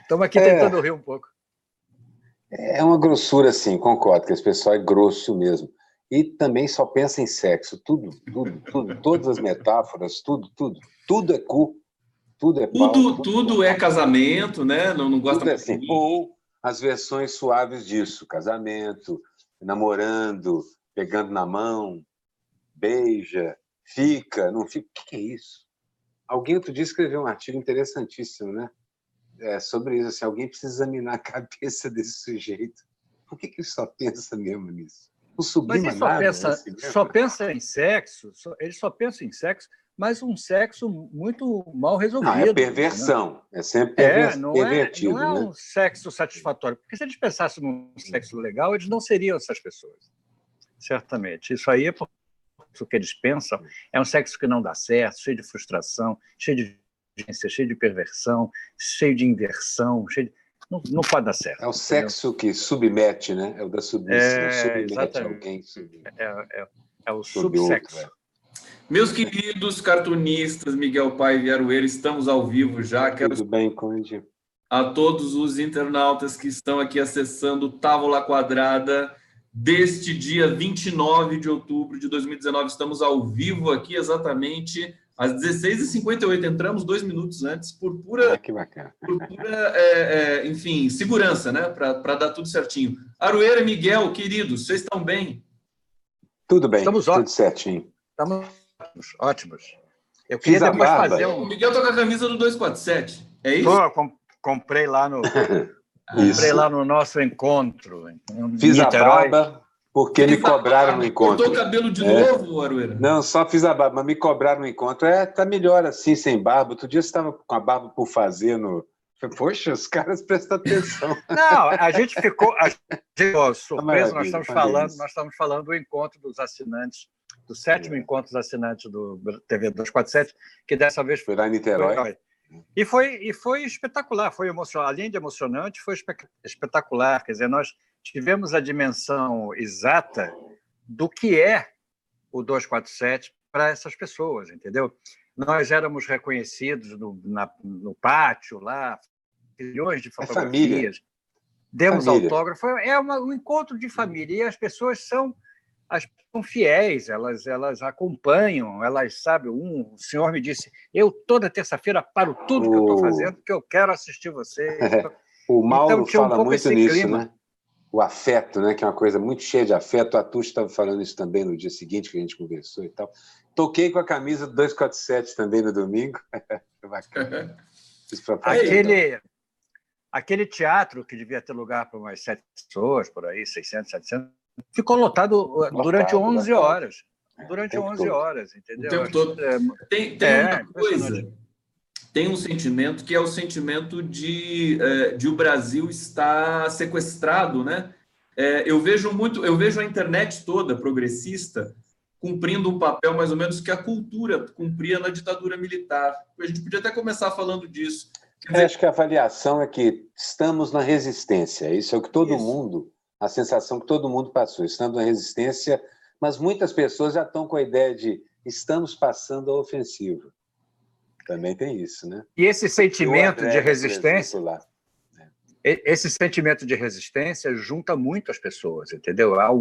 Estamos aqui tentando rir um pouco. É uma grossura, sim, concordo, que esse pessoal é grosso mesmo. E também só pensa em sexo, tudo, todas as metáforas, tudo é cu, tudo é pau. Tudo é casamento, né? Não gosta tudo é muito assim. de... Ou as versões suaves disso, casamento, namorando, pegando na mão, beija, fica, não fica. O que é isso? Alguém outro dia escreveu um artigo interessantíssimo, né? Sobre isso, assim, alguém precisa examinar a cabeça desse sujeito. Por que ele só pensa mesmo nisso? Não sublima nada. Só pensa em sexo, ele só pensa em sexo, mas um sexo muito mal resolvido. Não, é perversão. Né? É sempre pervertido. Não é um sexo satisfatório. Porque se eles pensassem num sexo legal, eles não seriam essas pessoas. Certamente. Isso aí é porque o que eles pensam é um sexo que não dá certo, cheio de frustração, cheio de violência, cheio de perversão, cheio de inversão, cheio de... Não pode dar certo. É o sexo que submete, né? É o da submissão. Submete exatamente. Alguém. É o subsexo. Meus queridos cartunistas, Miguel Paiva e Aroeira, estamos ao vivo já. Tudo bem, Conde? A todos os internautas que estão aqui acessando Távola Quadrada deste dia 29 de outubro de 2019. Estamos ao vivo aqui exatamente às 16h58. Entramos 2 minutos antes por pura, que bacana. Enfim, segurança, né? Para dar tudo certinho. Aroeira, Miguel, queridos, vocês estão bem? Tudo bem, estamos tudo certinho. Estamos ótimos. Eu queria depois fazer O Miguel tá com a camisa do 247, é isso? Comprei lá no nosso encontro. Fiz Niterói. A barba porque me cobraram no encontro. Cortou o cabelo de novo, Aroeira? Não, só fiz a barba, mas me cobraram no encontro. Tá melhor assim, sem barba. Outro dia você estava com a barba por fazer no... Poxa, os caras prestam atenção. Não, a gente ficou surpreso. Nós estamos falando do encontro dos assinantes, do 7º encontro dos assinantes do TV 247, que dessa vez foi lá em Niterói. E foi espetacular, foi emocionante. Além de emocionante, foi espetacular. Quer dizer, nós tivemos a dimensão exata do que é o 247 para essas pessoas, entendeu? Nós éramos reconhecidos no pátio lá, milhões de fotografias, demos autógrafo, um encontro de família, e as pessoas são fiéis, elas acompanham, elas sabem. O senhor me disse, eu toda terça-feira paro tudo que eu estou fazendo, porque eu quero assistir vocês. O Mauro fala muito nisso, clima. Né? O afeto, né? Que é uma coisa muito cheia de afeto. A Tuxa estava falando isso também no dia seguinte que a gente conversou e tal. Toquei com a camisa do 247 também no domingo. Bacana. Aquele teatro que devia ter lugar para umas 7 pessoas, por aí, 600, 700, ficou lotado durante 11 horas. Durante 11 horas, entendeu? O tempo todo. Tem uma coisa, tem um sentimento que é o sentimento de o Brasil estar sequestrado, né? Eu vejo a internet toda progressista cumprindo um papel mais ou menos que a cultura cumpria na ditadura militar. A gente podia até começar falando disso. Acho que a avaliação é que estamos na resistência. Isso é o que todo mundo, a sensação que todo mundo passou. Estamos na resistência, mas muitas pessoas já estão com a ideia de estamos passando a ofensiva. Também tem isso, né? E esse sentimento de resistência, esse sentimento de resistência junta muito as pessoas, entendeu? Há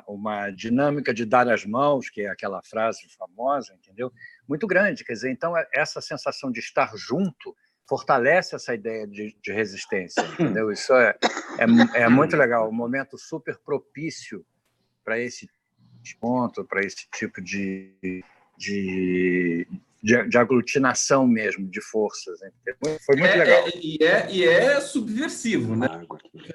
uma dinâmica de dar as mãos, que é aquela frase famosa, entendeu? Muito grande. Quer dizer, então, essa sensação de estar junto fortalece essa ideia de resistência, entendeu? Isso é muito legal, um momento super propício para esse ponto, para esse tipo de aglutinação mesmo, de forças. Entendeu? Foi muito legal. E é subversivo, né?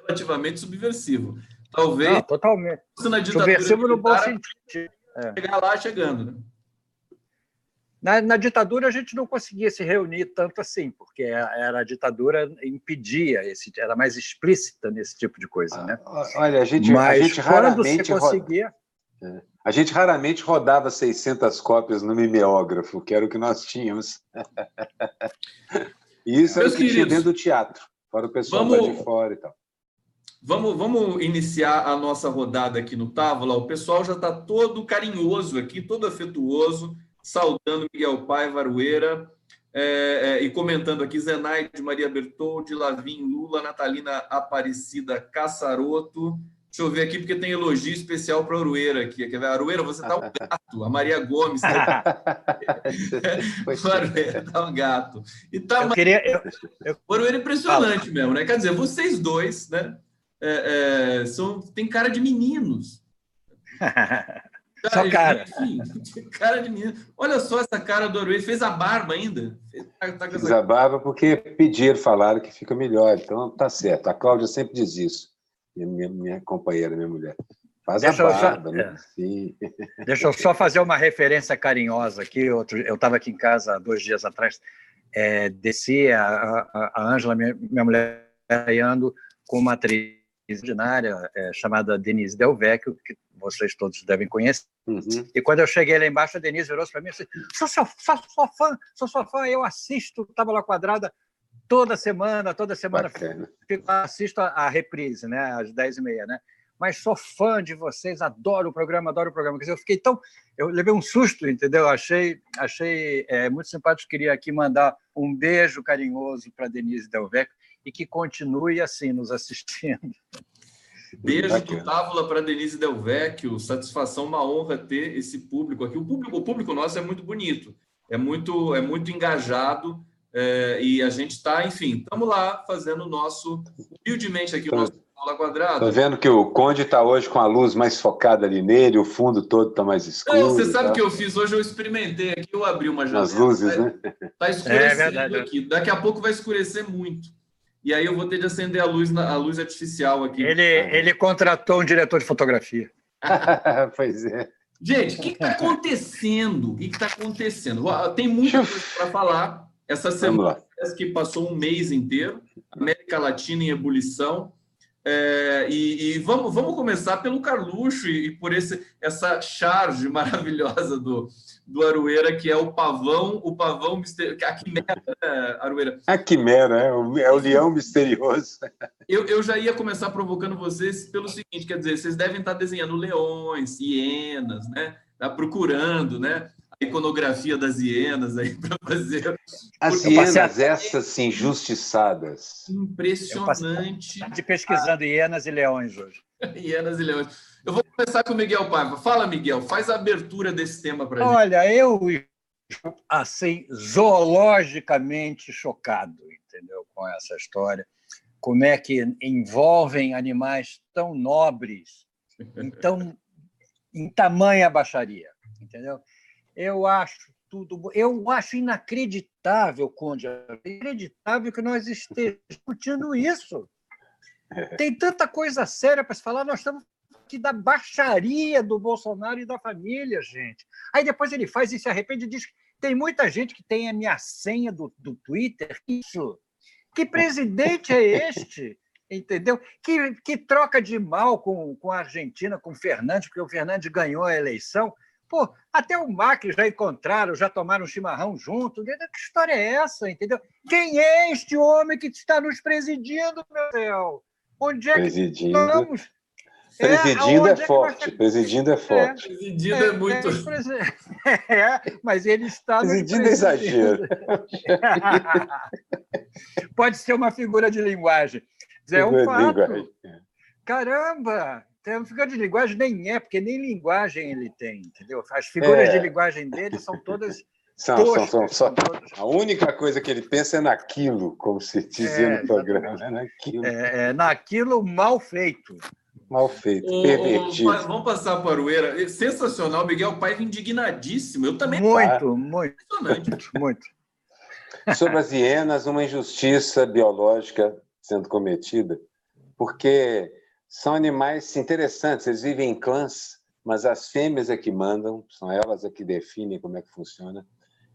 Relativamente subversivo. Talvez... Não, totalmente. Subversivo no bom sentido. Chegar lá chegando, né? Na ditadura a gente não conseguia se reunir tanto assim, porque a ditadura impedia, era mais explícita nesse tipo de coisa, né? Olha, a gente raramente conseguia. A gente raramente rodava 600 cópias no mimeógrafo, que era o que nós tínhamos. E isso era o que tinha dentro do teatro, fora o pessoal lá de fora e tal. Vamos iniciar a nossa rodada aqui no Távola. O pessoal já está todo carinhoso aqui, todo afetuoso, saudando Miguel Paiva, Aroeira. E comentando aqui, Zenaide, Maria Bertoldi, Lavim, Lula, Natalina Aparecida Caçaroto. Deixa eu ver aqui, porque tem elogio especial para a Aroeira aqui. Quer ver? Aroeira, você tá um gato. A Maria Gomes. A Aroeira tá um gato. E tá O Aroeira é impressionante mesmo, né? Quer dizer, vocês dois, né? Tem cara de meninos. Só cara. Enfim, cara de menino. Olha só essa cara do Aroeira. Fez a barba ainda. Fiz a barba porque pediram, falaram que fica melhor. Então, tá certo. A Cláudia sempre diz isso. Minha companheira, minha mulher. Faz a barba, né? Sim. Deixa eu só fazer uma referência carinhosa aqui. Eu estava aqui em casa 2 dias atrás. Desci a Ângela, minha mulher, ensaiando com uma atriz extraordinária chamada Denise Del Vecchio, que vocês todos devem conhecer. Uhum. E quando eu cheguei lá embaixo, a Denise virou para mim e disse: sou sua fã, eu assisto Tábula Quadrada toda semana, assisto a reprise, né, às 10h30, né? Mas sou fã de vocês, adoro o programa. Quer dizer, eu levei um susto, entendeu? Achei muito simpático. Queria aqui mandar um beijo carinhoso para Denise Del Vecchio e que continue assim nos assistindo. Beijo do Távola para Denise Del Vecchio. Satisfação, uma honra ter esse público aqui. O público nosso é muito bonito, é muito engajado. E a gente está, enfim, estamos lá fazendo o nosso, humildemente aqui, o nosso Tábula Quadrada. Estou vendo que o Conde está hoje com a luz mais focada ali nele, o fundo todo está mais escuro. Você sabe o que eu fiz hoje? Eu experimentei aqui, eu abri uma janela. As luzes, né? Está escurecendo aqui. Daqui a pouco vai escurecer muito. E aí eu vou ter de acender a luz artificial aqui. Ele contratou um diretor de fotografia. Pois é. Gente, o que está acontecendo? Tem muita coisa para falar. Essa semana que passou um mês inteiro, América Latina em ebulição. E vamos começar pelo Carluxo e por essa charge maravilhosa do Aroeira, que é o pavão misterioso. A quimera, né, Aroeira? A quimera, é o leão misterioso. Eu já ia começar provocando vocês pelo seguinte, quer dizer, vocês devem estar desenhando leões, hienas, né? Tá procurando, né? A iconografia das hienas aí para fazer. As hienas, essas injustiçadas. Impressionante. De pesquisando hienas e leões hoje. Hienas e leões. Eu vou começar com o Miguel Paiva. Fala, Miguel, faz a abertura desse tema para gente. Olha, eu assim, zoologicamente chocado, entendeu, com essa história. Como é que envolvem animais tão nobres, em tamanha baixaria, entendeu? Eu acho inacreditável, Conde, inacreditável que nós estejamos discutindo isso. Tem tanta coisa séria para se falar, nós estamos aqui da baixaria do Bolsonaro e da família, gente. Aí depois ele faz e se arrepende e diz que tem muita gente que tem a minha senha do Twitter. Isso. Que presidente é este? Entendeu? Que troca de mal com a Argentina, com o Fernandes, porque o Fernandes ganhou a eleição. Pô, até o Macri já encontraram, já tomaram um chimarrão junto. Que história é essa, entendeu? Quem é este homem que está nos presidindo, meu Deus? Onde é que estamos? Presidindo é forte. Presidindo é forte. Presidindo é muito... mas ele está... Presidindo é exagero. Pode ser uma figura de linguagem. É um fato. Caramba! Uma figura de linguagem nem porque nem linguagem ele tem, entendeu? As figuras de linguagem dele são todas... São a única coisa que ele pensa é naquilo, como se dizia no programa. Naquilo. Naquilo mal feito. Mal feito, pervertido. Vamos passar para o Aroeira. Sensacional, Miguel Paiva indignadíssimo. Eu também. Muito. Muito. Sobre as hienas, uma injustiça biológica sendo cometida, porque são animais interessantes, eles vivem em clãs, mas as fêmeas é que mandam, são elas é que definem como é que funciona,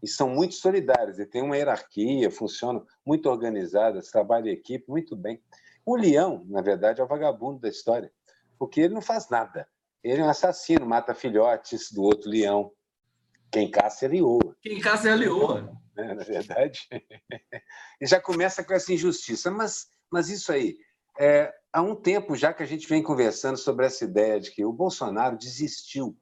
e são muito solidárias, e tem uma hierarquia, funcionam muito organizadas, trabalham em equipe muito bem. O leão, na verdade, é o vagabundo da história, porque ele não faz nada. Ele é um assassino, mata filhotes do outro leão. Quem caça é a leoa. Quem caça é a leoa. Na verdade. E já começa com essa injustiça. Mas isso aí, há um tempo já que a gente vem conversando sobre essa ideia de que o Bolsonaro desistiu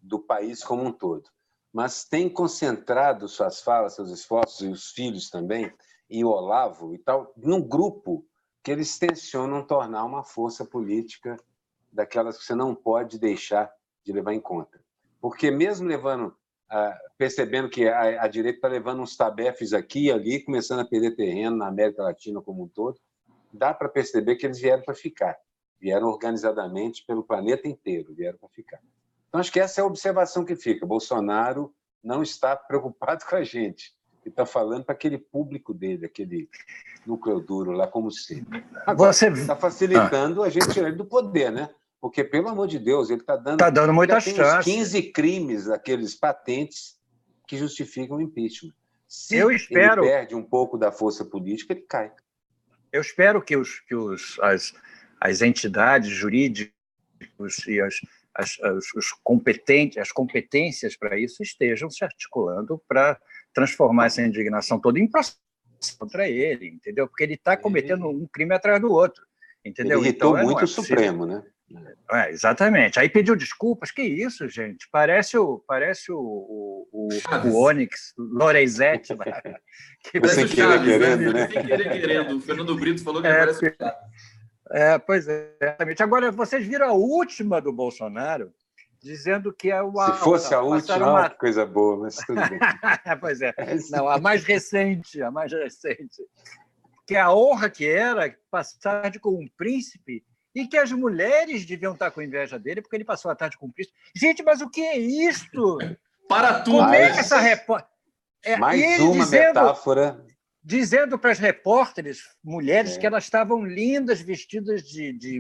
do país como um todo. mas tem concentrado suas falas, seus esforços, e os filhos também, e o Olavo e tal, num grupo que eles tensionam tornar uma força política daquelas que você não pode deixar de levar em conta. Porque mesmo percebendo que a direita está levando uns tabefes aqui e ali, começando a perder terreno na América Latina como um todo, dá para perceber que eles vieram para ficar. Vieram organizadamente pelo planeta inteiro, vieram para ficar. Então, acho que essa é a observação que fica. Bolsonaro não está preocupado com a gente. Ele está falando para aquele público dele, aquele núcleo duro lá, como sempre. Agora, está facilitando a gente tirar ele do poder, né? Porque, pelo amor de Deus, ele está dando muita chance. Tem uns 15 crimes, aqueles patentes, que justificam o impeachment. Se ele perde um pouco da força política, ele cai. Eu espero que as entidades jurídicas e as competências para isso estejam se articulando para transformar essa indignação toda em processo contra ele, entendeu? Porque ele está cometendo um crime atrás do outro, entendeu? Ele irritou muito o Supremo, né? Exatamente. Aí pediu desculpas. Que isso, gente? Parece o Onyx, Lorenzetti. Sem querer querendo, né? Sem querer querendo. O Fernando Brito falou que parece o Chaves. Pois é, exatamente. Agora, vocês viram a última do Bolsonaro, dizendo que é o... Se fosse a última, que coisa boa, mas tudo bem. Pois é. Não, a mais recente, que a honra que era passar com um príncipe e que as mulheres deviam estar com inveja dele porque ele passou a tarde com o príncipe. Gente, mas o que é isto? Para tudo. Como é que essa repórter... Mais uma metáfora... Dizendo para as repórteres, mulheres, que elas estavam lindas, vestidas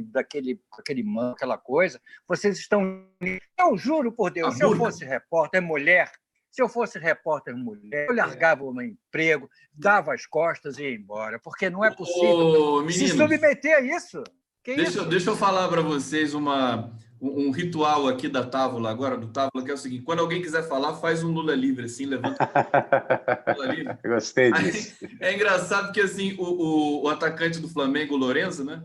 daquele manto, aquela coisa. Vocês estão... Eu juro por Deus, se eu fosse repórter mulher, eu largava o meu emprego, dava as costas e ia embora, porque não é possível se submeter a isso. Deixa eu falar para vocês um ritual aqui da Távola, agora, do Távola, que é o seguinte: quando alguém quiser falar, faz um Lula livre, assim, levanta o Lula livre. Gostei disso. Aí, é engraçado que, assim, o atacante do Flamengo, o Lorenzo, né?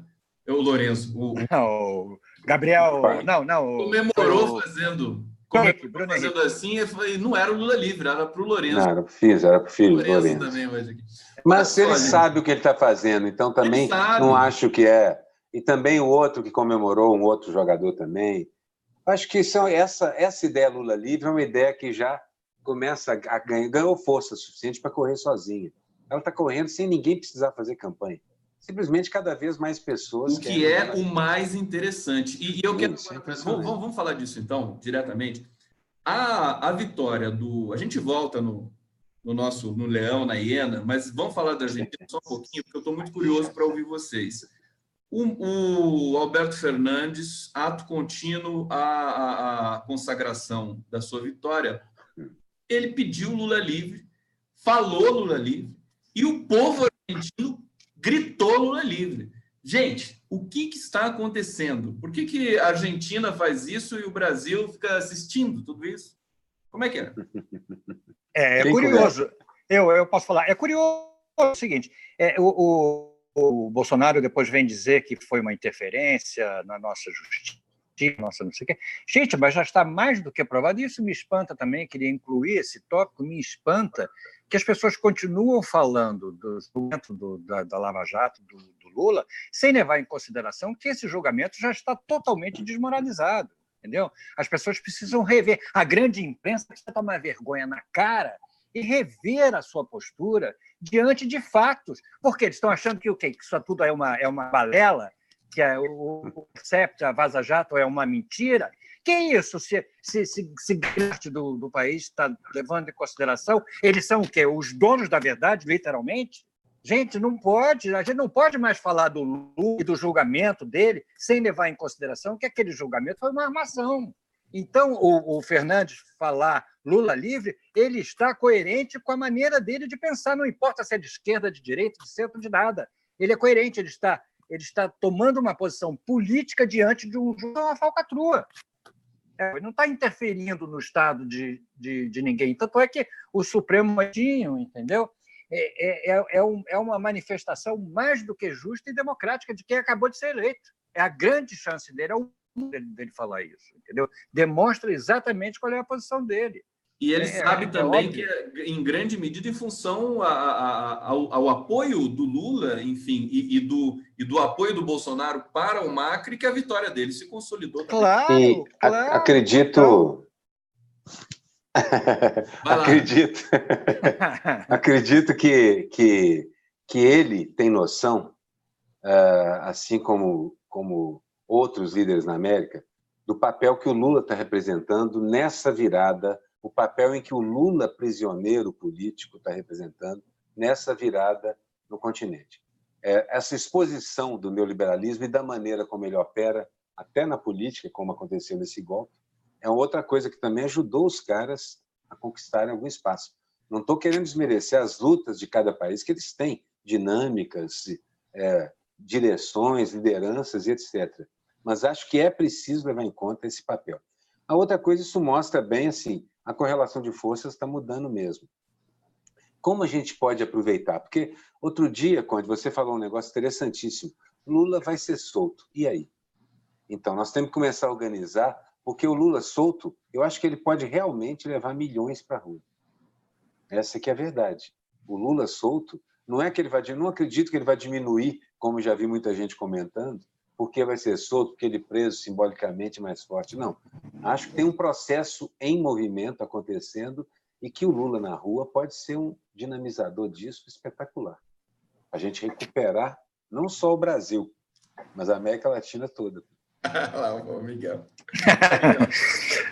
O Gabriel... Não. Comemorou fazendo assim, e não era o Lula livre, era para o Lourenço. Não, era para o filho do Lourenço. Também hoje aqui. Mas ele sabe o que ele está fazendo, então também não acho que é... E também o outro que comemorou, um outro jogador também. Acho que essa ideia Lula livre é uma ideia que já começa a ganhou força suficiente para correr sozinha. Ela está correndo sem ninguém precisar fazer campanha. Simplesmente cada vez mais pessoas... O que é o mais interessante. E eu quero... Vamos falar disso, então, diretamente. A vitória do... A gente volta no Leão, na Hiena, mas vamos falar da Argentina só um pouquinho, porque eu estou muito curioso para ouvir vocês. O Alberto Fernandes, ato contínuo à consagração da sua vitória, ele pediu Lula livre, falou Lula livre, e o povo argentino gritou Lula livre. Gente, o que está acontecendo? Por que a Argentina faz isso e o Brasil fica assistindo tudo isso? Como é que é? É curioso. Eu posso falar. É curioso o seguinte, o Bolsonaro depois vem dizer que foi uma interferência na nossa justiça, nossa não sei o quê. Gente, mas já está mais do que provado. Isso me espanta também, queria incluir esse tópico, me espanta que as pessoas continuam falando do julgamento da Lava Jato, do Lula, sem levar em consideração que esse julgamento já está totalmente desmoralizado, entendeu? As pessoas precisam rever. A grande imprensa precisa tomar vergonha na cara e rever a sua postura diante de fatos. Porque eles estão achando que o quê? Que isso tudo é uma balela, que o CEP, a Vaza Jato, é uma mentira. Que isso? Se parte do país está levando em consideração, eles são o quê? Os donos da verdade, literalmente? Gente, não pode. A gente não pode mais falar do Lula e do julgamento dele sem levar em consideração que aquele julgamento foi uma armação. Então, o Fernandes falar Lula livre, ele está coerente com a maneira dele de pensar, não importa se é de esquerda, de direita, de centro, de nada. Ele é coerente, ele está tomando uma posição política diante de uma falcatrua. Ele não está interferindo no Estado de ninguém. Tanto é que o Supremo entendeu? É uma manifestação mais do que justa e democrática de quem acabou de ser eleito. É a grande chance dele, dele falar isso, entendeu? Demonstra exatamente qual é a posição dele. E ele sabe também que é, em grande medida, em função ao apoio do Lula, enfim, e do apoio do Bolsonaro para o Macri, que a vitória dele se consolidou também. Claro, acredito... acredito que ele tem noção, assim como outros líderes na América, do papel que o Lula está representando nessa virada, o papel em que o Lula, prisioneiro político, está representando nessa virada no continente. Essa exposição do neoliberalismo e da maneira como ele opera, até na política, como aconteceu nesse golpe, é outra coisa que também ajudou os caras a conquistarem algum espaço. Não estou querendo desmerecer as lutas de cada país, que eles têm dinâmicas, direções, lideranças e etc. Mas acho que é preciso levar em conta esse papel. A outra coisa, isso mostra bem, assim, a correlação de forças está mudando mesmo. Como a gente pode aproveitar? Porque outro dia, Conde, você falou um negócio interessantíssimo. Lula vai ser solto. E aí? Então, nós temos que começar a organizar, porque o Lula solto, eu acho que ele pode realmente levar milhões para a rua. Essa que é a verdade. O Lula solto, não é que ele vai... Não acredito que ele vai diminuir, como já vi muita gente comentando, porque vai ser solto, porque ele preso simbolicamente mais forte. Não. Acho que tem um processo em movimento acontecendo e que o Lula na rua pode ser um dinamizador disso espetacular. A gente recuperar não só o Brasil, mas a América Latina toda. Lá, o Miguel.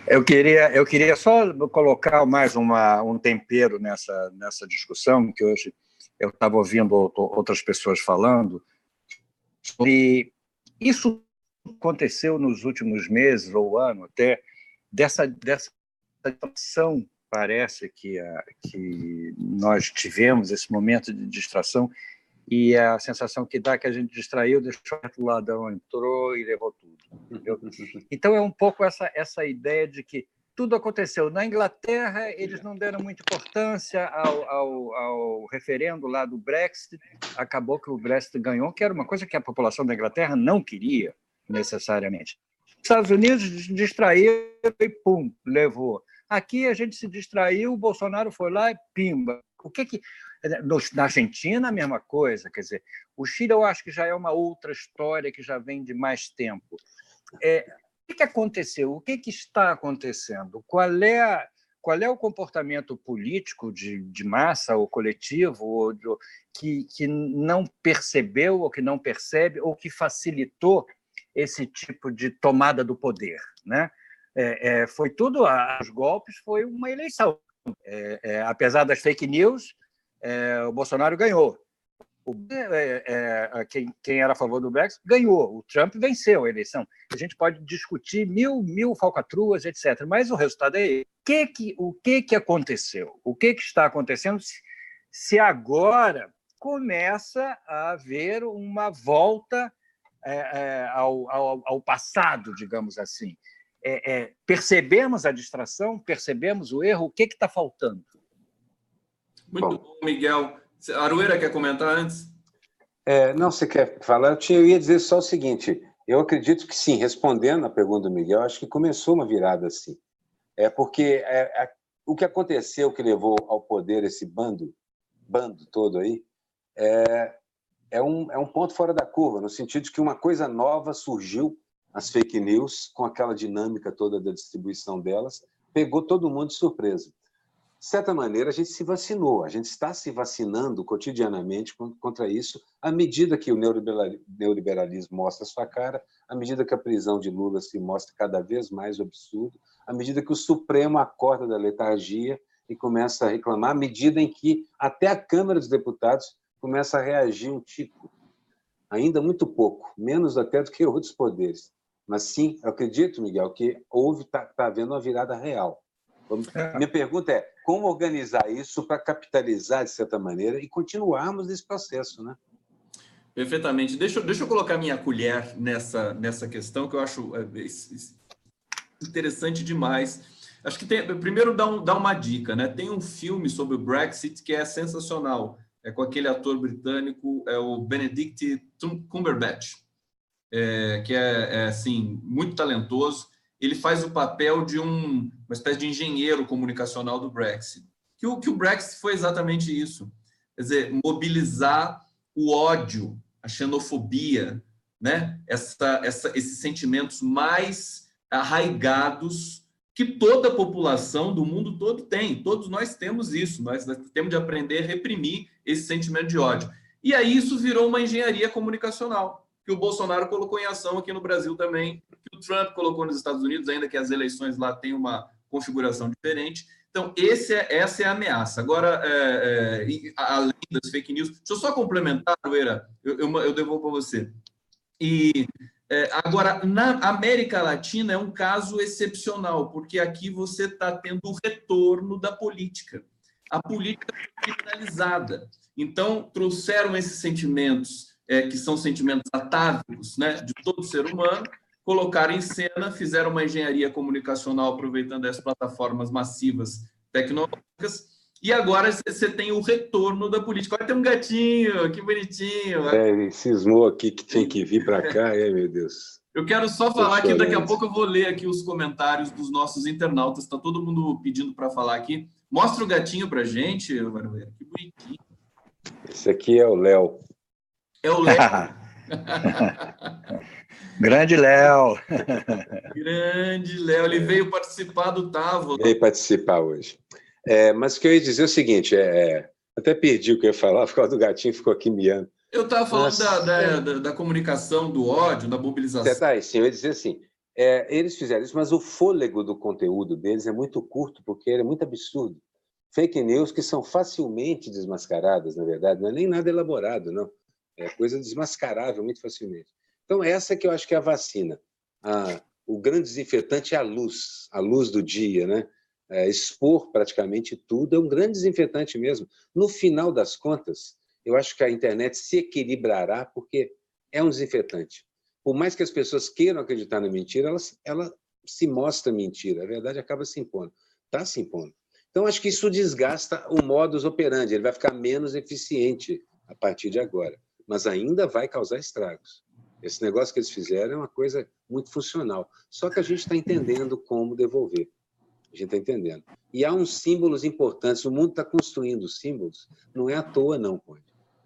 Eu queria só colocar mais um tempero nessa discussão, que hoje eu estava ouvindo outras pessoas falando, e isso aconteceu nos últimos meses ou ano até, dessa distração, parece que nós tivemos esse momento de distração, e a sensação que dá que a gente distraiu, deixou o ladrão, entrou e levou tudo. Entendeu? Então, é um pouco essa ideia de que tudo aconteceu. Na Inglaterra, eles não deram muita importância ao referendo lá do Brexit, acabou que o Brexit ganhou, que era uma coisa que a população da Inglaterra não queria, necessariamente. Os Estados Unidos distraiu e, pum, levou. Aqui a gente se distraiu, o Bolsonaro foi lá e pimba. O que na Argentina, a mesma coisa. Quer dizer, o Chile, eu acho que já é uma outra história que já vem de mais tempo. O que aconteceu? O que está acontecendo? Qual é o comportamento político de massa ou coletivo que não percebeu ou que não percebe ou que facilitou esse tipo de tomada do poder, né? Foi tudo, os golpes, foi uma eleição. Apesar das fake news, o Bolsonaro ganhou. Quem era a favor do Brexit ganhou. O Trump venceu a eleição. A gente pode discutir mil falcatruas, etc. Mas o resultado é o que aconteceu? O que está acontecendo se agora começa a haver uma volta ao passado, digamos assim? Percebemos a distração, percebemos o erro, o que está faltando? Muito bom, Miguel. Aroeira quer comentar antes? Não, você quer falar? Eu ia dizer só o seguinte, eu acredito que sim, respondendo à pergunta do Miguel, acho que começou uma virada assim. Porque o que aconteceu que levou ao poder esse bando todo aí, é um ponto fora da curva, no sentido de que uma coisa nova surgiu, as fake news, com aquela dinâmica toda da distribuição delas, pegou todo mundo de surpresa. De certa maneira, a gente se vacinou, a gente está se vacinando cotidianamente contra isso, à medida que o neoliberalismo mostra sua cara, à medida que a prisão de Lula se mostra cada vez mais absurdo, à medida que o Supremo acorda da letargia e começa a reclamar, à medida em que até a Câmara dos Deputados começa a reagir um tico, ainda muito pouco, menos até do que outros poderes. Mas sim, eu acredito, Miguel, que está havendo uma virada real. Minha pergunta é, como organizar isso para capitalizar, de certa maneira, e continuarmos nesse processo, né? Perfeitamente. Deixa eu colocar minha colher nessa questão, que eu acho interessante demais. Acho que primeiro dar uma dica, né? Tem um filme sobre o Brexit que é sensacional, com aquele ator britânico, o Benedict Cumberbatch, que é assim, muito talentoso. ele faz o papel de uma espécie de engenheiro comunicacional do Brexit. Que o Brexit foi exatamente isso. Quer dizer, mobilizar o ódio, a xenofobia, né? Esses sentimentos mais arraigados que toda a população do mundo todo tem. Todos nós temos isso. Nós temos de aprender a reprimir esse sentimento de ódio. E aí isso virou uma engenharia comunicacional, que o Bolsonaro colocou em ação aqui no Brasil também, que o Trump colocou nos Estados Unidos, ainda que as eleições lá tenham uma configuração diferente. Então, essa é a ameaça. Agora, além das fake news, deixa eu só complementar, Loeira, eu devolvo para você. Agora, na América Latina é um caso excepcional, porque aqui você está tendo o retorno da política. A política é criminalizada. Então, trouxeram esses sentimentos, que são sentimentos atávicos, né, de todo ser humano, colocaram em cena, fizeram uma engenharia comunicacional aproveitando as plataformas massivas tecnológicas, e agora você tem o retorno da política. Olha, tem um gatinho, que bonitinho. Ele cismou aqui que tinha que vir para cá, meu Deus. Eu quero só falar que daqui a pouco eu vou ler aqui os comentários dos nossos internautas, está todo mundo pedindo para falar aqui. Mostra o gatinho para a gente, Manuel, que bonitinho. Esse aqui é o Léo. É o Léo. Grande Léo. Grande Léo, ele veio participar do Távola. Veio participar hoje. Mas o que eu ia dizer é o seguinte, até perdi o que eu ia falar, por causa do gatinho, ficou aqui miando. Eu estava falando da comunicação, do ódio, da mobilização. Sim, eu ia dizer assim, eles fizeram isso, mas o fôlego do conteúdo deles é muito curto, porque ele é muito absurdo. Fake news que são facilmente desmascaradas, na verdade, não é nem nada elaborado, não. É coisa desmascarável muito facilmente. Então, essa que eu acho que é a vacina. O grande desinfetante é a luz do dia, né? Expor praticamente tudo é um grande desinfetante mesmo. No final das contas, eu acho que a internet se equilibrará porque é um desinfetante. Por mais que as pessoas queiram acreditar na mentira, ela se mostra mentira. A verdade acaba se impondo. Está se impondo. Então, acho que isso desgasta o modus operandi. Ele vai ficar menos eficiente a partir de agora. Mas ainda vai causar estragos. Esse negócio que eles fizeram é uma coisa muito funcional. Só que a gente está entendendo como devolver. A gente está entendendo. E há uns símbolos importantes. O mundo está construindo símbolos. Não é à toa, não, Conde.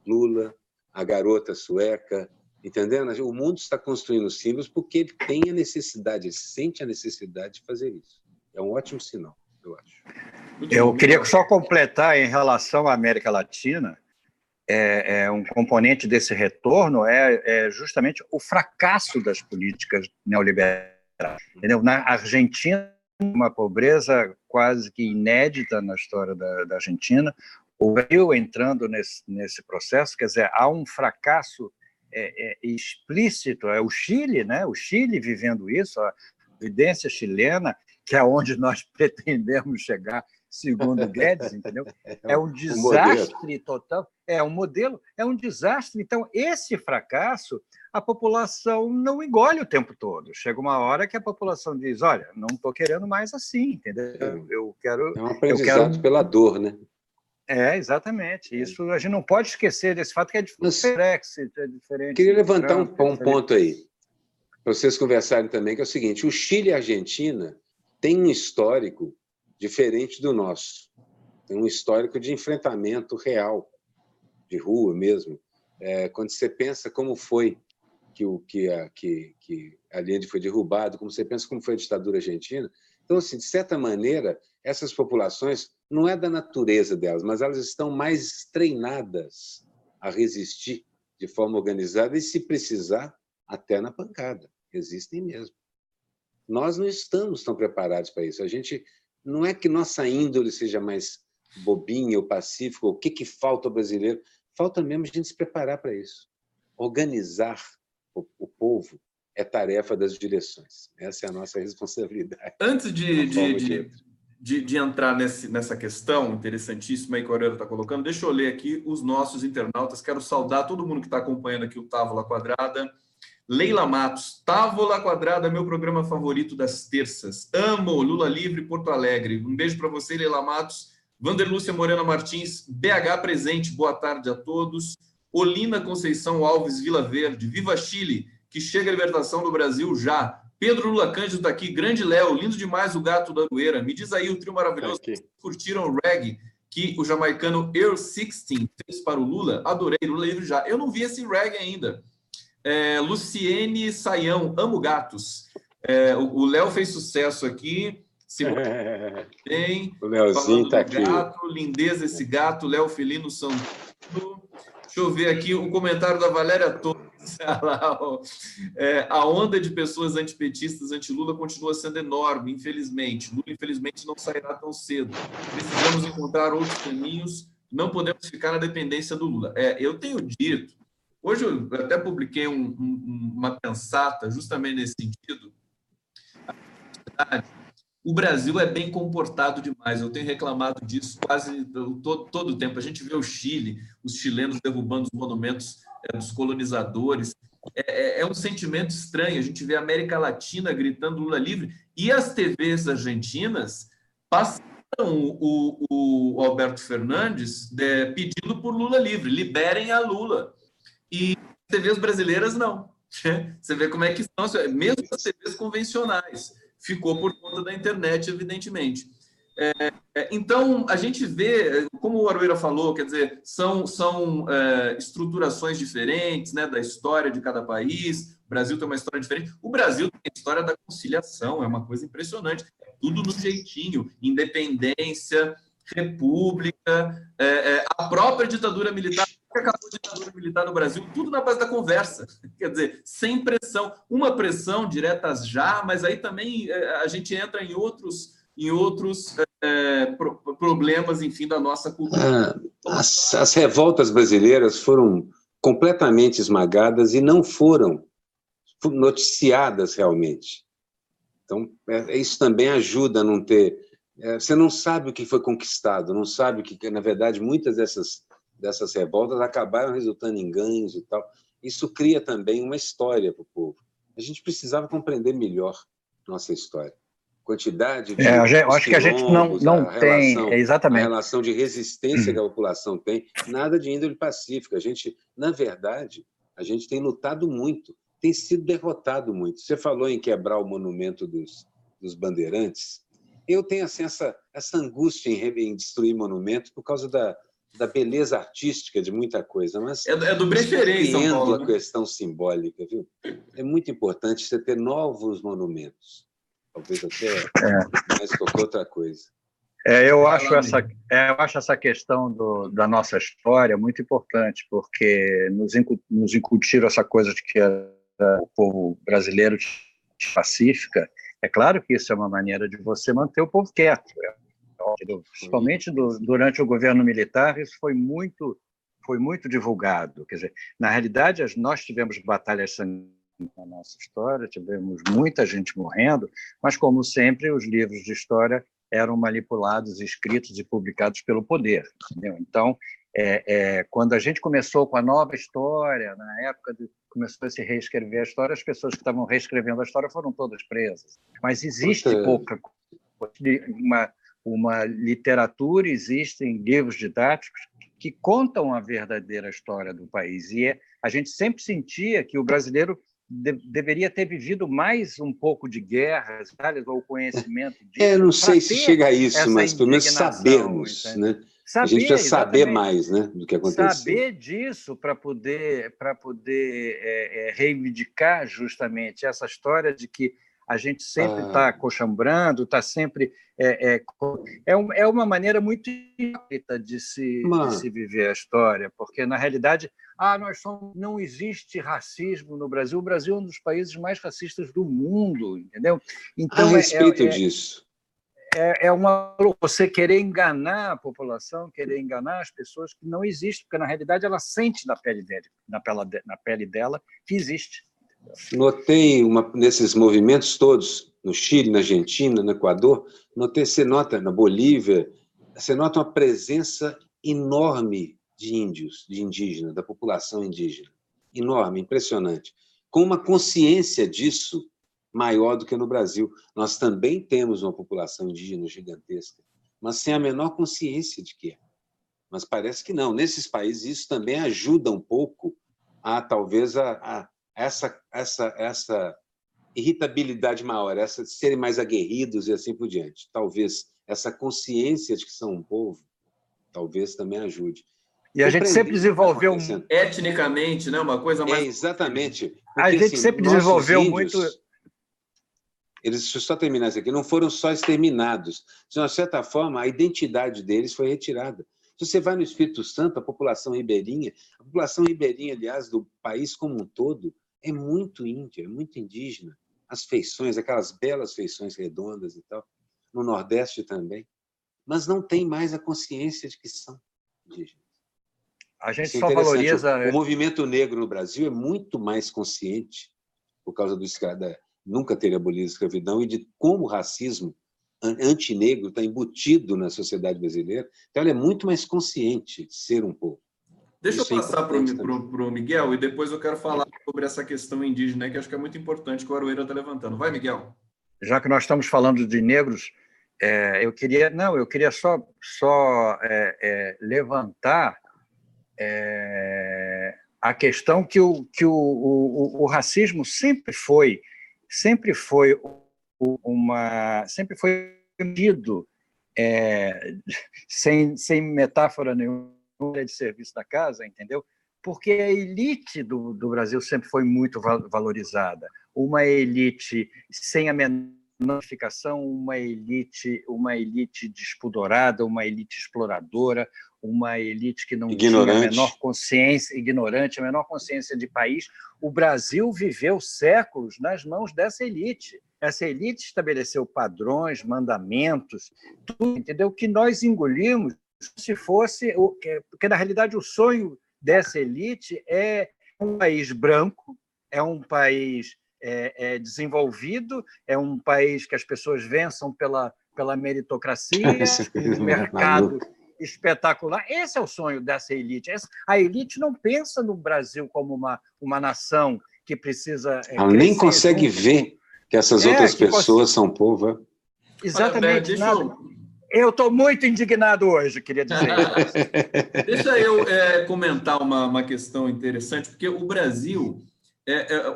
Lula, a garota sueca, entendendo? O mundo está construindo símbolos porque ele tem a necessidade, ele sente a necessidade de fazer isso. É um ótimo sinal, eu acho. Eu queria só completar em relação à América Latina. Um componente desse retorno é justamente o fracasso das políticas neoliberais. Entendeu? Na Argentina, uma pobreza quase que inédita na história da Argentina, o Brasil entrando nesse processo, quer dizer, há um fracasso explícito, é o Chile, né? O Chile vivendo isso, a evidência chilena, que é onde nós pretendemos chegar, segundo Guedes, entendeu? É um desastre total, é um desastre. Então, esse fracasso, a população não engole o tempo todo. Chega uma hora que a população diz, olha, não estou querendo mais assim, entendeu? Eu quero... É um aprendizado pela dor, né? Exatamente. Isso, a gente não pode esquecer desse fato que é diferente. Brexit é diferente. Queria levantar um ponto aí, para vocês conversarem também, que é o seguinte, o Chile e a Argentina têm um histórico diferente do nosso. Tem um histórico de enfrentamento real, de rua mesmo. Quando você pensa como foi que a Allende foi derrubado, como você pensa como foi a ditadura argentina. Então, assim, de certa maneira, essas populações, não é da natureza delas, mas elas estão mais treinadas a resistir de forma organizada e, se precisar, até na pancada. Existem mesmo. Nós não estamos tão preparados para isso. A gente... Não é que nossa índole seja mais bobinha ou pacífica, o que falta ao brasileiro? Falta mesmo a gente se preparar para isso. Organizar o povo é tarefa das direções. Essa é a nossa responsabilidade. Antes de entrar nessa questão interessantíssima aí que o Aurélio está colocando, deixa eu ler aqui os nossos internautas. Quero saudar todo mundo que está acompanhando aqui o Távola Quadrada. Leila Matos, Távola Quadrada, meu programa favorito das terças. Amo Lula Livre, Porto Alegre. Um beijo para você, Leila Matos. Vanderlúcia Morena Martins, BH presente, boa tarde a todos. Olina Conceição Alves, Vila Verde. Viva Chile, que chega a libertação do Brasil já. Pedro Lula Cândido está aqui. Grande Léo, lindo demais o gato da Arueira. Me diz aí, o trio maravilhoso, curtiram o reggae que o jamaicano Earl Sixteen fez para o Lula? Adorei, Lula livre já. Eu não vi esse reggae ainda. Luciene Saião, amo gatos. O Léo fez sucesso aqui. Tem. O Léozinho está aqui. Gato, lindeza esse gato. Léo Felino Santos. Deixa eu ver aqui o comentário da Valéria Torres. A onda de pessoas antipetistas, anti-Lula, continua sendo enorme, infelizmente. Lula, infelizmente, não sairá tão cedo. Precisamos encontrar outros caminhos. Não podemos ficar na dependência do Lula. Eu tenho dito. Hoje eu até publiquei uma pensata justamente nesse sentido. O Brasil é bem comportado demais. Eu tenho reclamado disso quase todo o tempo. A gente vê o Chile, os chilenos derrubando os monumentos dos colonizadores. É um sentimento estranho. A gente vê a América Latina gritando Lula livre e as TVs argentinas passaram o Alberto Fernandes pedindo por Lula livre. Liberem a Lula. E as TVs brasileiras não. Você vê como é que estão, mesmo as TVs convencionais. Ficou por conta da internet, evidentemente. Então, a gente vê, como o Arueira falou, quer dizer, são estruturações diferentes, né, da história de cada país. O Brasil tem uma história diferente. O Brasil tem a história da conciliação, é uma coisa impressionante. É tudo no jeitinho, independência, república, a própria ditadura militar. Acabou a ditadura militar no Brasil, tudo na base da conversa, quer dizer, sem pressão, uma pressão direta já, mas aí também a gente entra em outros problemas, enfim, da nossa cultura. As revoltas brasileiras foram completamente esmagadas e não foram noticiadas realmente. Então, isso também ajuda a não ter... Você não sabe o que foi conquistado, não sabe que, na verdade, muitas dessas revoltas acabaram resultando em ganhos e tal. Isso cria também uma história para o povo. A gente precisava compreender melhor nossa história. Quantidade de eu acho que a gente não tem exatamente a relação de resistência que a população tem, nada de índole pacífica. A gente, na verdade, a gente tem lutado muito, tem sido derrotado muito. Você falou em quebrar o monumento dos bandeirantes. Eu tenho assim, essa angústia em destruir monumento por causa da beleza artística de muita coisa, mas do Brecherê em São Paulo, a questão simbólica, viu? É muito importante você ter novos monumentos, talvez até mais qualquer outra coisa. Eu acho essa questão da nossa história muito importante, porque nos incutiram essa coisa de que o povo brasileiro pacífica. É claro que isso é uma maneira de você manter o povo quieto. Principalmente durante o governo militar, isso foi muito divulgado. Quer dizer, na realidade, nós tivemos batalhas sangrentas na nossa história, tivemos muita gente morrendo, mas, como sempre, os livros de história eram manipulados, escritos e publicados pelo poder. Entendeu? Então, quando a gente começou com a nova história, na época começou a se reescrever a história, as pessoas que estavam reescrevendo a história foram todas presas. Mas existe pouca coisa, uma literatura, existem livros didáticos que contam a verdadeira história do país. E a gente sempre sentia que o brasileiro deveria ter vivido mais um pouco de guerras, ou conhecimento disso. Não sei se chega a isso, mas pelo menos sabermos, né? A gente precisa saber mais, né, do que aconteceu. Saber disso para poder reivindicar justamente essa história de que a gente sempre está cochambrando, está sempre... É uma maneira muito hipócrita de se viver a história, porque, na realidade, não existe racismo no Brasil. O Brasil é um dos países mais racistas do mundo, entendeu? Então, a respeito disso. Você querer enganar a população, querer enganar as pessoas que não existem, porque, na realidade, ela sente na pele dela que existe. Notei nesses movimentos todos, no Chile, na Argentina, no Equador, você nota na Bolívia, você nota uma presença enorme de índios, de indígenas, da população indígena. Enorme, impressionante. Com uma consciência disso maior do que no Brasil. Nós também temos uma população indígena gigantesca, mas sem a menor consciência de que é. Mas parece que não. Nesses países, isso também ajuda um pouco a, talvez, essa irritabilidade maior, essa de serem mais aguerridos e assim por diante. Talvez essa consciência de que são um povo, talvez também ajude. E a gente sempre desenvolveu... Etnicamente, né? Uma coisa mais... exatamente. Porque, a gente sempre desenvolveu índios, muito... Eles, deixa eu só terminar isso aqui, não foram só exterminados. De uma certa forma, a identidade deles foi retirada. Se você vai no Espírito Santo, a população ribeirinha, aliás, do país como um todo, é muito índia, é muito indígena. As feições, aquelas belas feições redondas e tal, no Nordeste também. Mas não tem mais a consciência de que são indígenas. A gente só valoriza... O movimento negro no Brasil é muito mais consciente, por causa do nunca ter abolido a escravidão, e de como o racismo antinegro está embutido na sociedade brasileira. Então, ela é muito mais consciente de ser um povo. Deixa eu passar para o Miguel, e depois eu quero falar sobre essa questão indígena, que acho que é muito importante, que o Aroeira está levantando. Vai, Miguel. Já que nós estamos falando de negros, eu queria só levantar a questão que o racismo sempre foi medido, sem metáfora nenhuma de serviço da casa, entendeu? Porque a elite do Brasil sempre foi muito valorizada. Uma elite sem a menor qualificação, uma elite despudorada, uma elite exploradora, uma elite que não tinha a menor consciência, ignorante, a menor consciência de país. O Brasil viveu séculos nas mãos dessa elite. Essa elite estabeleceu padrões, mandamentos, tudo, entendeu? Que nós engolimos se fosse... Porque, na realidade, o sonho dessa elite é um país branco, é um país desenvolvido, é um país que as pessoas vençam pela meritocracia, um mercado espetacular. Esse é o sonho dessa elite. A elite não pensa no Brasil como uma nação que precisa... Ela nem consegue ver que essas outras pessoas são povo. Exatamente. Eu estou muito indignado hoje, queria dizer. Deixa eu comentar uma questão interessante, porque o Brasil,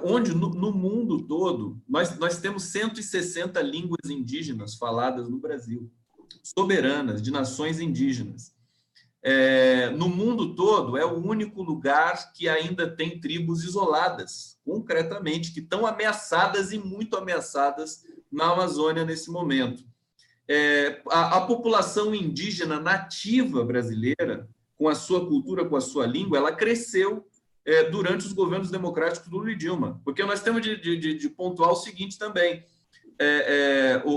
onde no mundo todo, nós temos 160 línguas indígenas faladas no Brasil, soberanas, de nações indígenas. No mundo todo, é o único lugar que ainda tem tribos isoladas, concretamente, que estão ameaçadas e muito ameaçadas na Amazônia nesse momento. A população indígena nativa brasileira, com a sua cultura, com a sua língua, ela cresceu durante os governos democráticos do Lula e Dilma. Porque nós temos de pontuar o seguinte também: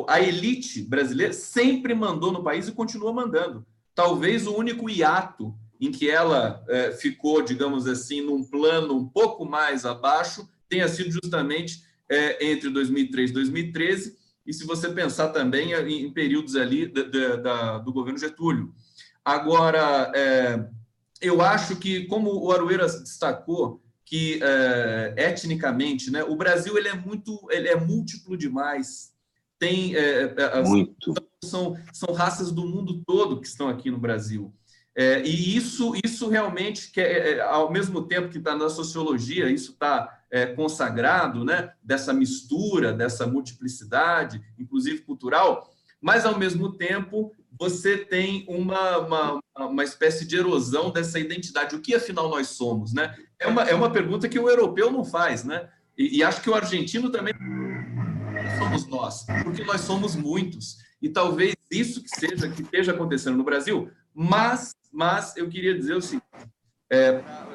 a elite brasileira sempre mandou no país e continua mandando. Talvez o único hiato em que ela ficou, digamos assim, num plano um pouco mais abaixo tenha sido justamente entre 2003 e 2013, e se você pensar também em períodos ali do governo Getúlio. Agora, eu acho que, como o Aroeira destacou, que etnicamente, né, o Brasil ele é múltiplo demais. Tem muito. São raças do mundo todo que estão aqui no Brasil. E isso realmente, ao mesmo tempo que está na sociologia, isso está consagrado, né, dessa mistura, dessa multiplicidade, inclusive cultural, mas, ao mesmo tempo, você tem uma espécie de erosão dessa identidade. O que, afinal, nós somos? Né? É uma pergunta que o europeu não faz, né? E acho que o argentino também... somos nós, porque nós somos muitos. E talvez isso que esteja acontecendo no Brasil, mas eu queria dizer o seguinte,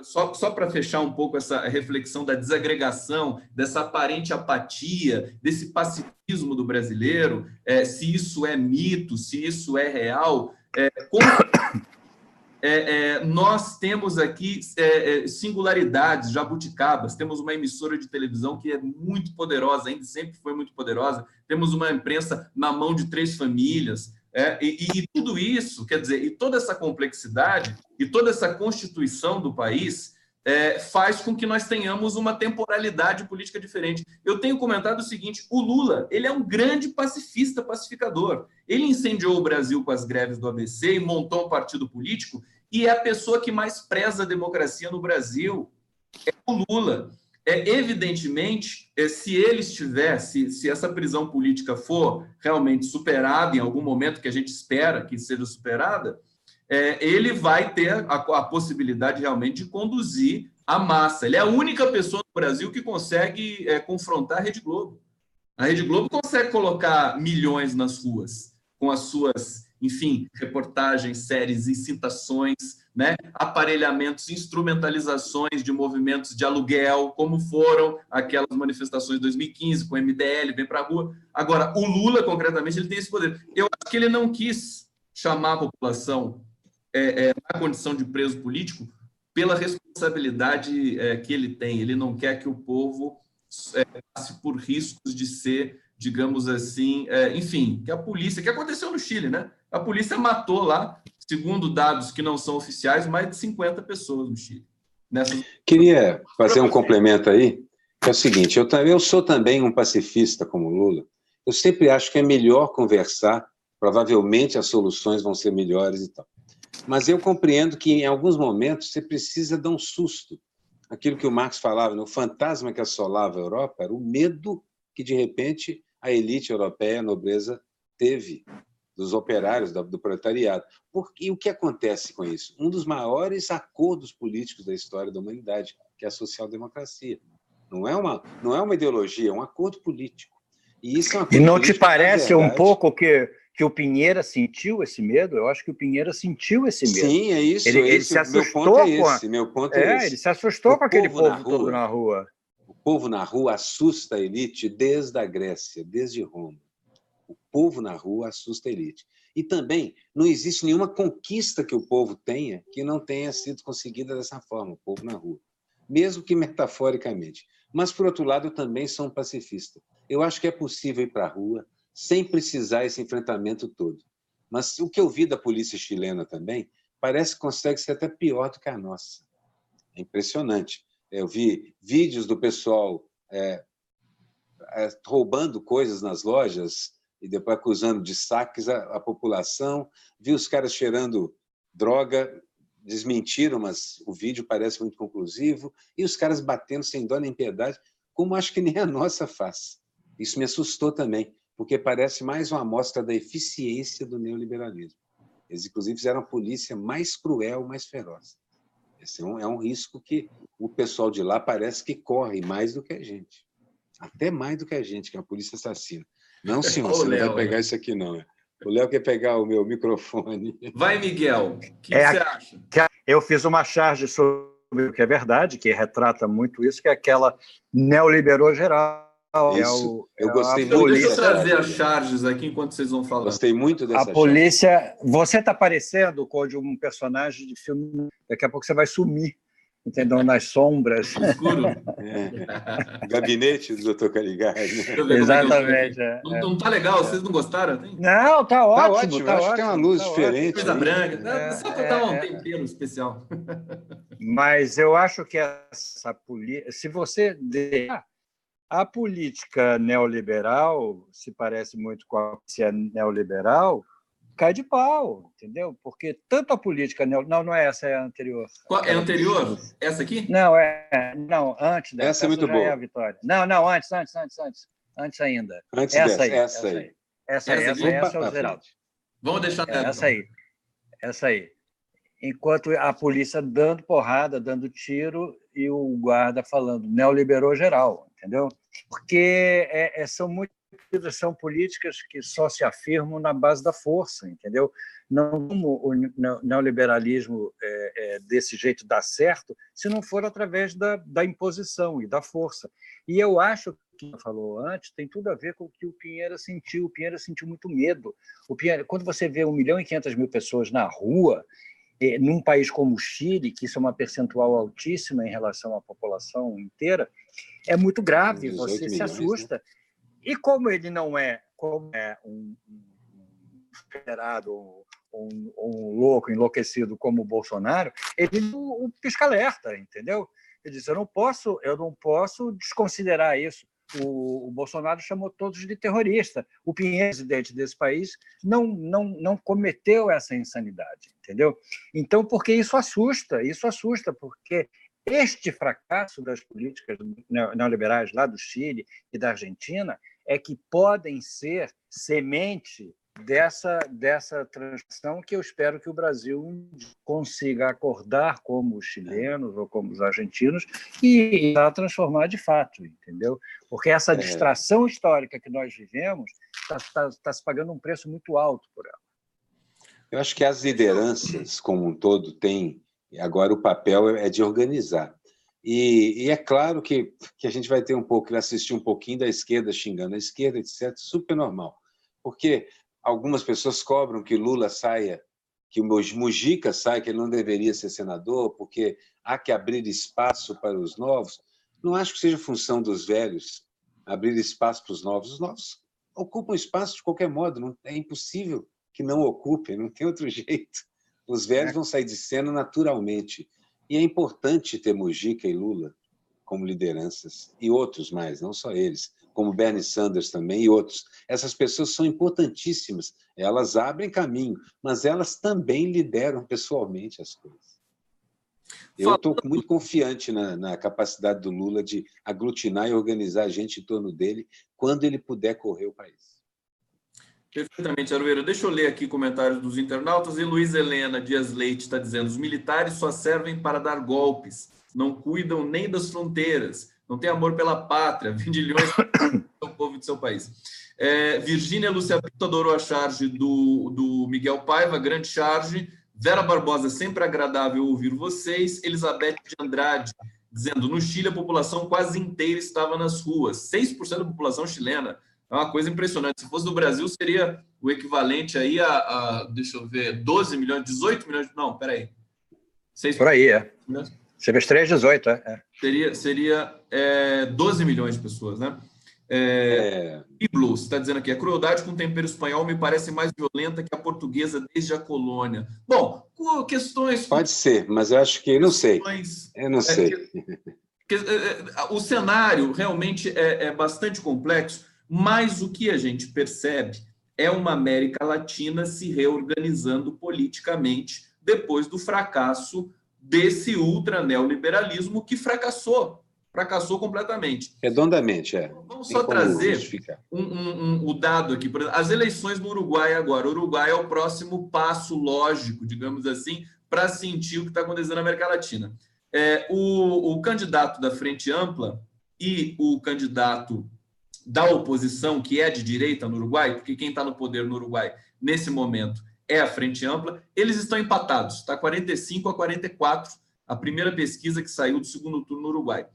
só para fechar um pouco essa reflexão da desagregação, dessa aparente apatia, desse pacifismo do brasileiro, se isso é mito, se isso é real, nós temos aqui singularidades, jabuticabas, temos uma emissora de televisão que é muito poderosa, ainda sempre foi muito poderosa, temos uma imprensa na mão de 3 famílias, e tudo isso, quer dizer, e toda essa complexidade e toda essa constituição do país faz com que nós tenhamos uma temporalidade política diferente. Eu tenho comentado o seguinte: o Lula, ele é um grande pacifista, pacificador. Ele incendiou o Brasil com as greves do ABC e montou um partido político, e é a pessoa que mais preza a democracia no Brasil, é o Lula. Evidentemente, se ele estiver, se essa prisão política for realmente superada em algum momento, que a gente espera que seja superada, ele vai ter a possibilidade realmente de conduzir a massa. Ele é a única pessoa no Brasil que consegue confrontar a Rede Globo. A Rede Globo consegue colocar milhões nas ruas, com as suas, enfim, reportagens, séries, incitações, né? Aparelhamentos, instrumentalizações de movimentos de aluguel, como foram aquelas manifestações de 2015, com o MDL, vem para a rua. Agora, o Lula, concretamente, ele tem esse poder. Eu acho que ele não quis chamar a população na condição de preso político pela responsabilidade que ele tem. Ele não quer que o povo passe por riscos de ser, digamos assim, enfim, que a polícia, que aconteceu no Chile, né? A polícia matou lá, segundo dados que não são oficiais, mais de 50 pessoas no Chile. Queria fazer um complemento aí, que é o seguinte, eu sou também um pacifista como Lula, eu sempre acho que é melhor conversar, provavelmente as soluções vão ser melhores e tal. Mas eu compreendo que, em alguns momentos, você precisa dar um susto. Aquilo que o Marx falava, né? O fantasma que assolava a Europa era o medo que, de repente, a elite europeia, a nobreza, teve dos operários, do proletariado. E o que acontece com isso? Um dos maiores acordos políticos da história da humanidade, que é a social-democracia. Não é uma ideologia, é um acordo político. E isso é um acordo não político, te parece verdade, um pouco que o Pinheira sentiu esse medo? Eu acho que o Pinheira sentiu esse medo. Sim, é isso. Ele se assustou Meu ponto é esse. Ele se assustou com aquele povo todo na rua. O povo na rua assusta a elite desde a Grécia, desde Roma. O povo na rua assusta a elite. E também não existe nenhuma conquista que o povo tenha que não tenha sido conseguida dessa forma, o povo na rua. Mesmo que metaforicamente. Mas, por outro lado, eu também sou um pacifista. Eu acho que é possível ir para a rua sem precisar esse enfrentamento todo. Mas o que eu vi da polícia chilena também parece que consegue ser até pior do que a nossa. É impressionante. Eu vi vídeos do pessoal roubando coisas nas lojas e depois acusando de saques a população. Vi os caras cheirando droga, desmentiram, mas o vídeo parece muito conclusivo. E os caras batendo sem dó nem piedade, como acho que nem a nossa faz. Isso me assustou também, porque parece mais uma amostra da eficiência do neoliberalismo. Eles, inclusive, fizeram a polícia mais cruel, mais feroz. Esse é um risco que o pessoal de lá parece que corre mais do que a gente. Até mais do que a gente, que é a polícia assassina. Não, senhor, você não vai pegar isso aqui, não. O Léo quer pegar o meu microfone. Vai, Miguel. O que você acha? Eu fiz uma charge sobre o que é verdade, que retrata muito isso, que é aquela neoliberou geral. Isso, eu gostei muito. Deixa eu trazer as charges aqui enquanto vocês vão falando. Gostei muito dessa charge. A polícia... Você está parecendo com um personagem de filme... Daqui a pouco você vai sumir, entendeu? Nas sombras. Escuro. Gabinete do Dr. Caligari. Exatamente. Não está legal? Vocês não gostaram? Hein? Não, está ótimo. Tá ótimo. Acho que tem uma luz diferente. Coisa branca. Só para dar um tempero especial. Mas eu acho que essa polícia... Se você... A política neoliberal se parece muito com a polícia neoliberal, cai de pau, entendeu? Porque tanto a política... Não é essa, é a anterior. Qual, é a anterior? Essa aqui? Não, antes dessa. Essa é muito boa. É a Vitória. Não, antes ainda. Antes essa dessa. Essa é o Geraldo. Vamos deixar Essa aí. Enquanto a polícia dando porrada, dando tiro, e o guarda falando, neoliberou geral, entendeu? Porque são políticas que só se afirmam na base da força, entendeu? Não como o neoliberalismo desse jeito dá certo, se não for através da imposição e da força. E eu acho que você falou antes, tem tudo a ver com o que o Pinheira sentiu. O Pinheira sentiu muito medo. Quando você vê 1.500.000 pessoas na rua, num país como o Chile, que isso é uma percentual altíssima em relação à população inteira, é muito grave, você se assusta. Né? E como ele não é um federado, um louco, enlouquecido como o Bolsonaro, ele o pisca-alerta, entendeu? Ele diz, eu não posso desconsiderar isso. O Bolsonaro chamou todos de terrorista. O Pinheiro, presidente desse país, não cometeu essa insanidade, entendeu? Então, porque isso assusta, porque este fracasso das políticas neoliberais lá do Chile e da Argentina é que podem ser semente dessa transição que eu espero que o Brasil consiga acordar como os chilenos ou como os argentinos e transformar de fato, entendeu? Porque essa distração histórica que nós vivemos está se pagando um preço muito alto por ela. Eu acho que as lideranças, como um todo, têm... Agora, o papel é de organizar. E é claro que a gente vai ter vai assistir um pouquinho da esquerda xingando a esquerda, etc. Super normal. Porque algumas pessoas cobram que Lula saia, que o Mujica saia, que ele não deveria ser senador, porque há que abrir espaço para os novos. Não acho que seja função dos velhos abrir espaço para os novos. Os novos ocupam espaço de qualquer modo, é impossível que não ocupem, não tem outro jeito. Os velhos vão sair de cena naturalmente. E é importante ter Mujica e Lula como lideranças, e outros mais, não só eles, como Bernie Sanders também e outros. Essas pessoas são importantíssimas, elas abrem caminho, mas elas também lideram pessoalmente as coisas. Eu estou muito confiante na capacidade do Lula de aglutinar e organizar a gente em torno dele quando ele puder correr o país. Perfeitamente, Aroeira. Deixa eu ler aqui comentários dos internautas. E Luiz Helena Dias Leite está dizendo: os militares só servem para dar golpes, não cuidam nem das fronteiras, não têm amor pela pátria, vendilhões do povo de seu país. Virgínia Lúcia Pinto adorou a charge do Miguel Paiva, grande charge. Vera Barbosa, sempre agradável ouvir vocês. Elizabeth de Andrade dizendo: no Chile a população quase inteira estava nas ruas, 6% da população chilena. É uma coisa impressionante. Se fosse do Brasil, seria o equivalente aí deixa eu ver, 12 milhões, 18 milhões... Não, peraí. 6... Por aí, Você vê 3, 18, Seria 12 milhões de pessoas, né? Biblos está dizendo aqui: a crueldade com tempero espanhol me parece mais violenta que a portuguesa desde a colônia. Bom, questões... Pode ser, mas eu acho que... Não sei. Eu não sei. O cenário realmente é bastante complexo, mas o que a gente percebe é uma América Latina se reorganizando politicamente depois do fracasso desse ultra-neoliberalismo que fracassou completamente. Redondamente, Vamos só trazer o dado aqui. Por exemplo, as eleições no Uruguai agora. O Uruguai é o próximo passo lógico, digamos assim, para sentir o que está acontecendo na América Latina. O candidato da Frente Ampla e o candidato da oposição, que é de direita no Uruguai, porque quem está no poder no Uruguai nesse momento é a Frente Ampla, eles estão empatados, está 45-44, a primeira pesquisa que saiu do segundo turno no Uruguai.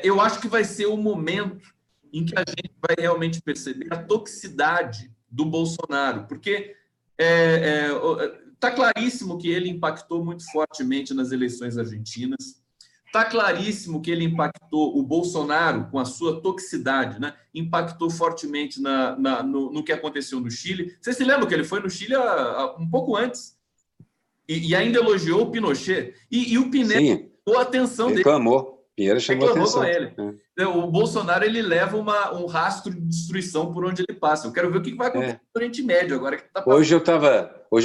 Eu acho que vai ser o momento em que a gente vai realmente perceber a toxicidade do Bolsonaro, porque está claríssimo que ele impactou muito fortemente nas eleições argentinas. Está claríssimo que ele impactou o Bolsonaro com a sua toxicidade, né? Impactou fortemente no que aconteceu no Chile. Você se lembra que ele foi no Chile um pouco antes e ainda elogiou o Pinochet. E o Pinheiro chamou a atenção dele. Reclamou. Pinheiro chamou a atenção. Com ele. O Bolsonaro ele leva um rastro de destruição por onde ele passa. Eu quero ver o que vai acontecer no Oriente Médio agora. Que tá hoje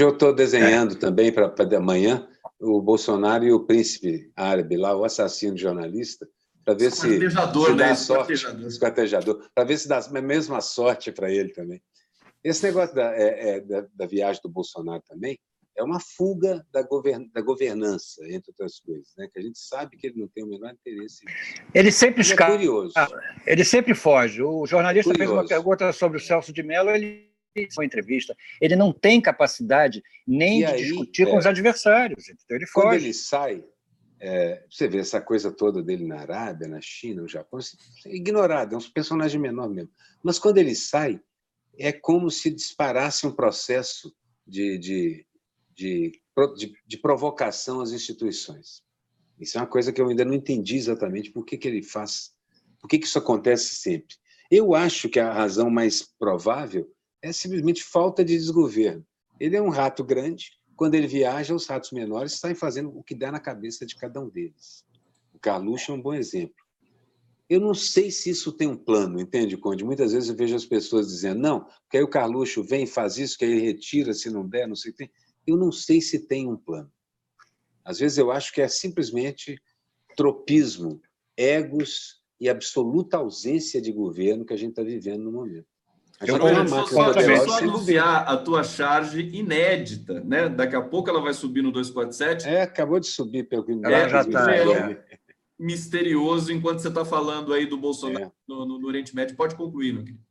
eu estou desenhando também para amanhã o Bolsonaro e o príncipe árabe lá, o assassino de jornalista, para ver se dá sorte, esquartejador, para ver se dá a mesma sorte para ele também. Esse negócio da viagem do Bolsonaro também é uma fuga da governança, entre outras coisas, né? Que a gente sabe que ele não tem o menor interesse nisso. Ele sempre escapa. É curioso. Ele sempre foge. O jornalista fez uma pergunta sobre o Celso de Mello, ele uma entrevista, ele não tem capacidade nem de discutir com os adversários, então ele foge. Quando ele sai, você vê essa coisa toda dele na Arábia, na China, no Japão, é ignorado, é um personagem menor mesmo. Mas quando ele sai, é como se disparasse um processo de provocação às instituições. Isso é uma coisa que eu ainda não entendi exatamente por que ele faz, por que isso acontece sempre. Eu acho que a razão mais provável é simplesmente falta de desgoverno. Ele é um rato grande, quando ele viaja, os ratos menores saem fazendo o que dá na cabeça de cada um deles. O Carluxo é um bom exemplo. Eu não sei se isso tem um plano, entende, Conde? Muitas vezes eu vejo as pessoas dizendo, não, porque aí o Carluxo vem, faz isso, que aí ele retira, se não der, não sei o que tem. Eu não sei se tem um plano. Às vezes eu acho que é simplesmente tropismo, egos e absoluta ausência de governo que a gente está vivendo no momento. Deixa eu só anunciar a tua charge inédita, né? Daqui a pouco ela vai subir no 247. Acabou de subir pelo que ela já está. Misterioso, enquanto você está falando aí do Bolsonaro no Oriente Médio. Pode concluir, meu querido.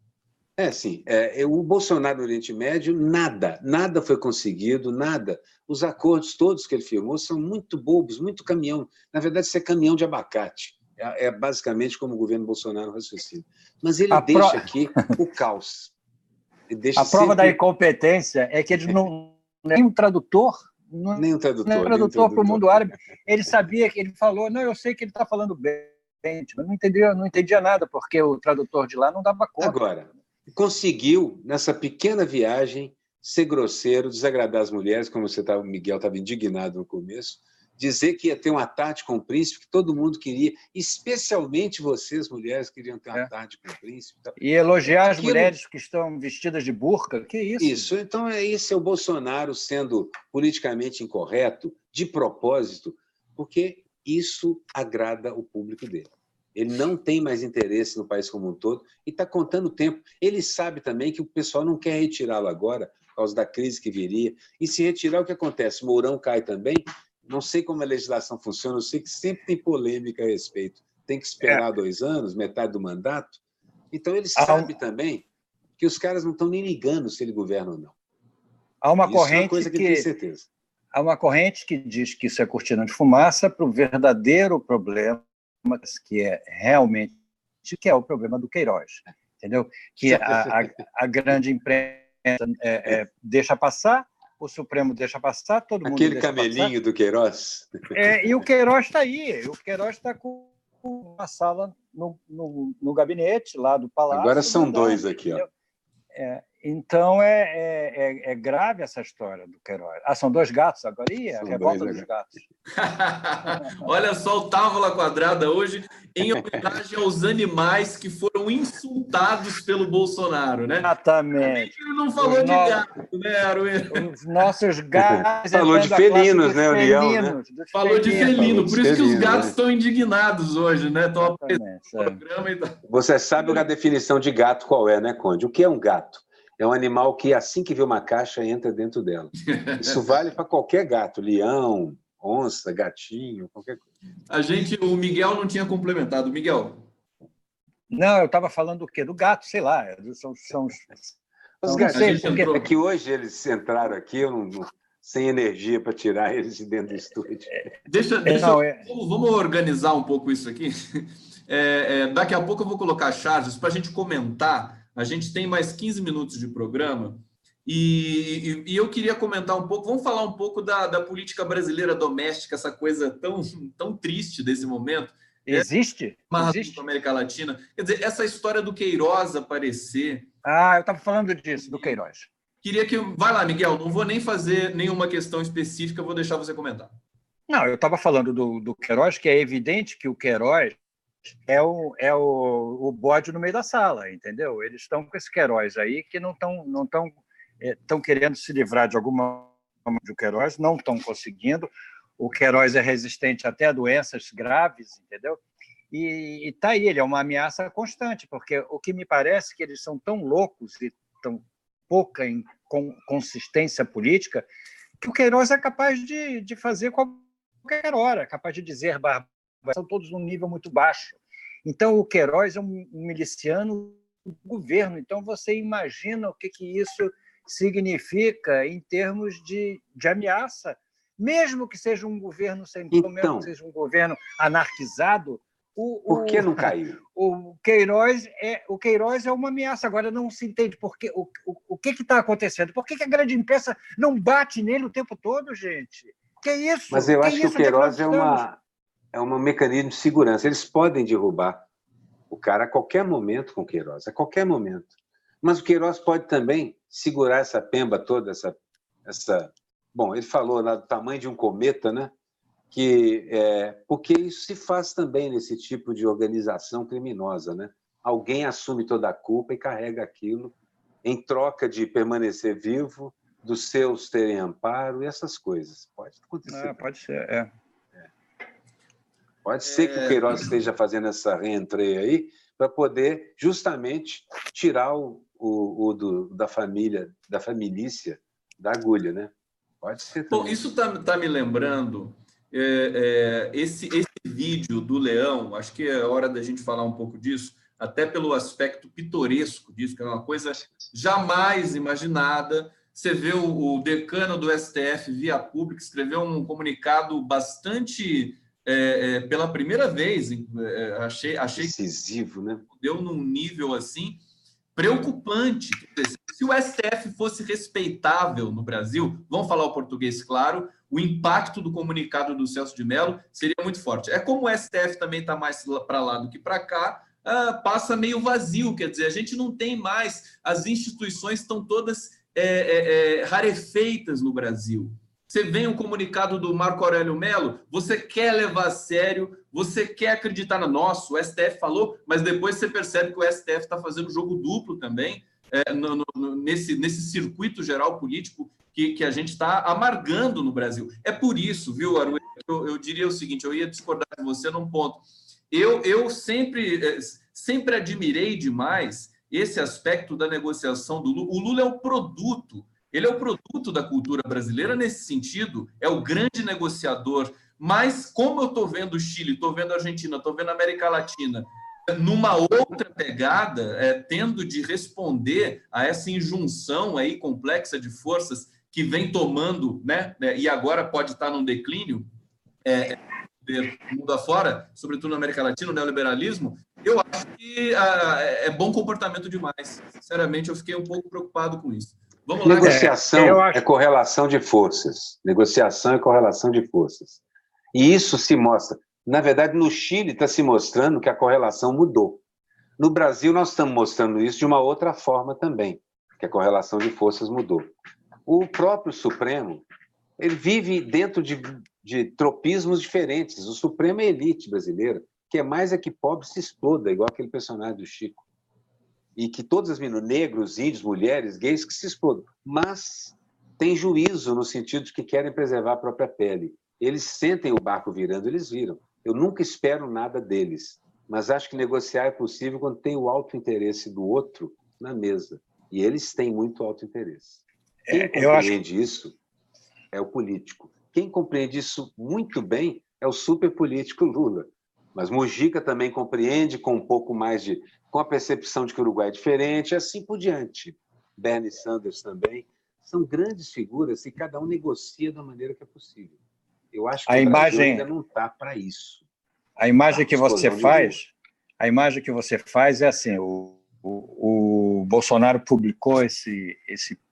Sim. O Bolsonaro no Oriente Médio, nada foi conseguido, nada. Os acordos todos que ele firmou são muito bobos, muito caminhão. Na verdade, isso é caminhão de abacate. É basicamente como o governo Bolsonaro raciocina. Mas ele deixa aqui o caos. A prova da incompetência é que ele não nem um tradutor, nem um tradutor para o mundo árabe. Ele sabia que ele falou, não, eu sei que ele está falando bem, mas não entendia nada, porque o tradutor de lá não dava conta. Agora, conseguiu, nessa pequena viagem, ser grosseiro, desagradar as mulheres, como o Miguel estava indignado no começo, dizer que ia ter uma tarde com o príncipe, que todo mundo queria, especialmente vocês, mulheres, queriam ter uma tarde com o príncipe. E elogiar as mulheres que estão vestidas de burca, que isso? Isso, então esse é o Bolsonaro sendo politicamente incorreto, de propósito, porque isso agrada o público dele. Ele não tem mais interesse no país como um todo e está contando o tempo. Ele sabe também que o pessoal não quer retirá-lo agora, por causa da crise que viria. E se retirar, o que acontece? Mourão cai também. Não sei como a legislação funciona, eu sei que sempre tem polêmica a respeito. Tem que esperar 2 anos, metade do mandato. Então, ele sabe também que os caras não estão nem ligando se ele governa ou não. Há uma corrente é uma coisa que tem certeza. Há uma corrente que diz que isso é cortina de fumaça para o verdadeiro problema, que é realmente que é o problema do Queiroz, entendeu? Que a grande imprensa deixa passar, o Supremo deixa passar, todo mundo Aquele deixa camelinho passar. do Queiroz. E o Queiroz está aí, o Queiroz está com uma sala no gabinete lá do Palácio. Agora são 2 aqui, ó. Então é grave essa história do Queiroz. São 2 gatos agora? A revolta dos gatos. Olha só o Távola Quadrada hoje em homenagem aos animais que foram insultados pelo Bolsonaro, né? Exatamente. Ele não falou de gato, né, Arueiro? Os nossos gatos... Falou de felinos, né, Uriel? Né? Falou de felino, por isso que os gatos estão indignados hoje, né? Estão apresentando o programa e tal. Você sabe a definição de gato qual é, né, Conde? O que é um gato? É um animal que, assim que vê uma caixa, entra dentro dela. Isso vale para qualquer gato, leão, onça, gatinho, qualquer coisa. O Miguel não tinha complementado. Miguel? Não, eu estava falando do quê? Do gato, sei lá. Os gatinhos, é que hoje eles entraram aqui, sem energia para tirar eles de dentro do estúdio. Vamos organizar um pouco isso aqui. Daqui a pouco eu vou colocar charges para a gente comentar. A gente tem mais 15 minutos de programa e eu queria comentar um pouco, vamos falar um pouco da política brasileira doméstica, essa coisa tão triste desse momento. Existe? Existe na América Latina. Quer dizer, essa história do Queiroz aparecer... eu estava falando disso, do Queiroz. Queria que... Vai lá, Miguel, não vou nem fazer nenhuma questão específica, vou deixar você comentar. Não, eu estava falando do Queiroz, que é evidente que o Queiroz é o bode no meio da sala, entendeu? Eles estão com esse Queiroz aí que não estão querendo se livrar de alguma forma do Queiroz, não estão conseguindo. O Queiroz é resistente até a doenças graves, entendeu? E está aí, ele é uma ameaça constante, porque o que me parece é que eles são tão loucos e tão pouca em consistência política que o Queiroz é capaz de fazer qualquer hora, capaz de dizer barbaridades. São todos num nível muito baixo. Então, o Queiroz é um miliciano do governo. Então, você imagina o que isso significa em termos de ameaça. Mesmo que seja um governo sem mesmo que seja um governo anarquizado, por que não caiu? O Queiroz é uma ameaça. Agora, não se entende o que está acontecendo. Por que a grande imprensa não bate nele o tempo todo, gente? Que isso? Mas eu acho que o Queiroz é um mecanismo de segurança. Eles podem derrubar o cara a qualquer momento com o Queiroz, a qualquer momento. Mas o Queiroz pode também segurar essa pemba toda, essa... Bom, ele falou lá do tamanho de um cometa, né? Porque isso se faz também nesse tipo de organização criminosa, né? Alguém assume toda a culpa e carrega aquilo em troca de permanecer vivo, dos seus terem amparo e essas coisas. Pode acontecer. Pode ser, Pode ser que o Queiroz esteja fazendo essa reentrée aí para poder justamente tirar da família, da família da agulha, né? Pode ser também. Bom, isso tá me lembrando esse vídeo do Leão, acho que é hora da gente falar um pouco disso, até pelo aspecto pitoresco disso, que é uma coisa jamais imaginada. Você vê o decano do STF, via pública, escreveu um comunicado bastante, pela primeira vez, achei decisivo, né? Deu num nível assim preocupante. Se o STF fosse respeitável no Brasil, vamos falar o português claro, o impacto do comunicado do Celso de Mello seria muito forte. É como o STF também está mais para lá do que para cá, passa meio vazio, quer dizer, a gente não tem mais, as instituições estão todas rarefeitas no Brasil. Você vem um comunicado do Marco Aurélio Mello, você quer levar a sério, você quer acreditar no nosso, o STF falou, mas depois você percebe que o STF está fazendo jogo duplo também, nesse circuito geral político que a gente está amargando no Brasil. É por isso, viu, Aruê, eu diria o seguinte, eu ia discordar de você num ponto. Eu sempre admirei demais esse aspecto da negociação do Lula. O Lula é o produto. Ele é o produto da cultura brasileira nesse sentido, é o grande negociador. Mas como eu estou vendo o Chile, estou vendo a Argentina, estou vendo a América Latina, numa outra pegada, tendo de responder a essa injunção aí complexa de forças que vem tomando, né, e agora pode estar num declínio, mundo afora, sobretudo na América Latina, o neoliberalismo, eu acho que é bom comportamento demais. Sinceramente, eu fiquei um pouco preocupado com isso. Vamos lá. Negociação é correlação de forças. Negociação é correlação de forças. E isso se mostra. Na verdade, no Chile está se mostrando que a correlação mudou. No Brasil, nós estamos mostrando isso de uma outra forma também, que a correlação de forças mudou. O próprio Supremo, ele vive dentro de tropismos diferentes. O Supremo é a elite brasileira, que é mais que pobre se exploda, igual aquele personagem do Chico. E que todas as meninas, negros, índios, mulheres, gays, que se explodam. Mas tem juízo no sentido de que querem preservar a própria pele. Eles sentem o barco virando, eles viram. Eu nunca espero nada deles, mas acho que negociar é possível quando tem o auto-interesse do outro na mesa. E eles têm muito auto-interesse. Quem compreende isso é o político. Quem compreende isso muito bem é o superpolítico Lula. Mas Mujica também compreende com um pouco mais com a percepção de que o Uruguai é diferente, e assim por diante. Bernie Sanders também. São grandes figuras e cada um negocia da maneira que é possível. Eu acho que o Brasil ainda não está para isso. A imagem que você faz é assim, o Bolsonaro publicou esse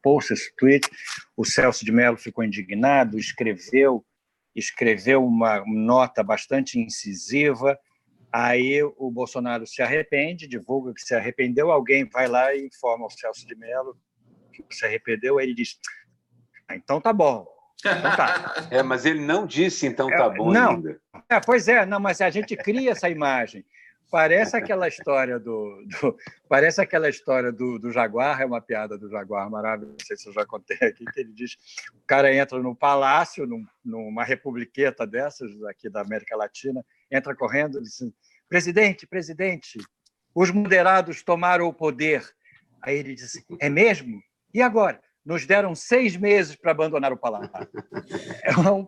post, esse tweet, o Celso de Mello ficou indignado, escreveu uma nota bastante incisiva, aí o Bolsonaro se arrepende, divulga que se arrependeu, alguém vai lá e informa o Celso de Mello que se arrependeu, aí ele diz, então tá bom. Então tá. Mas ele não disse então tá bom ainda. Pois é, não, mas a gente cria essa imagem. Parece aquela história do Jaguar, é uma piada do Jaguar maravilhosa, não sei se eu já contei aqui, que ele diz, o cara entra no palácio, numa republiqueta dessas aqui da América Latina, entra correndo e diz, presidente, os moderados tomaram o poder. Aí ele diz, é mesmo? E agora? Nos deram 6 meses para abandonar o palácio. É uma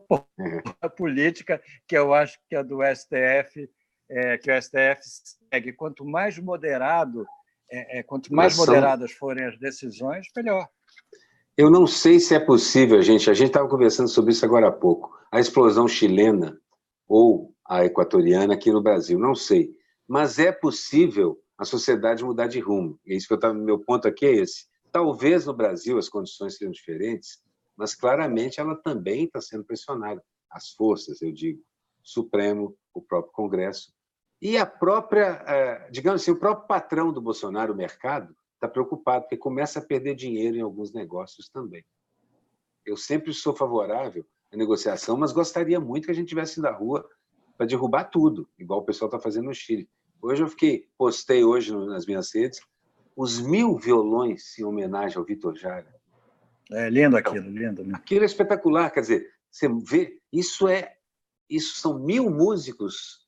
política que eu acho que é do STF, que o STF segue. Quanto mais moderadas forem as decisões, melhor. Eu não sei se é possível, a gente estava conversando sobre isso agora há pouco, a explosão chilena ou a equatoriana aqui no Brasil, não sei. Mas é possível a sociedade mudar de rumo. É isso que meu ponto aqui é esse. Talvez no Brasil as condições sejam diferentes, mas claramente ela também está sendo pressionada. As forças, eu digo, o Supremo, o próprio Congresso. E a própria, digamos assim, o próprio patrão do Bolsonaro, o mercado, está preocupado, porque começa a perder dinheiro em alguns negócios também. Eu sempre sou favorável à negociação, mas gostaria muito que a gente tivesse ido à rua para derrubar tudo, igual o pessoal está fazendo no Chile. Hoje postei hoje nas minhas redes, os 1000 violões em homenagem ao Vítor Jara. É lindo aquilo, lindo. Né? Aquilo é espetacular, quer dizer, você vê, isso são 1000 músicos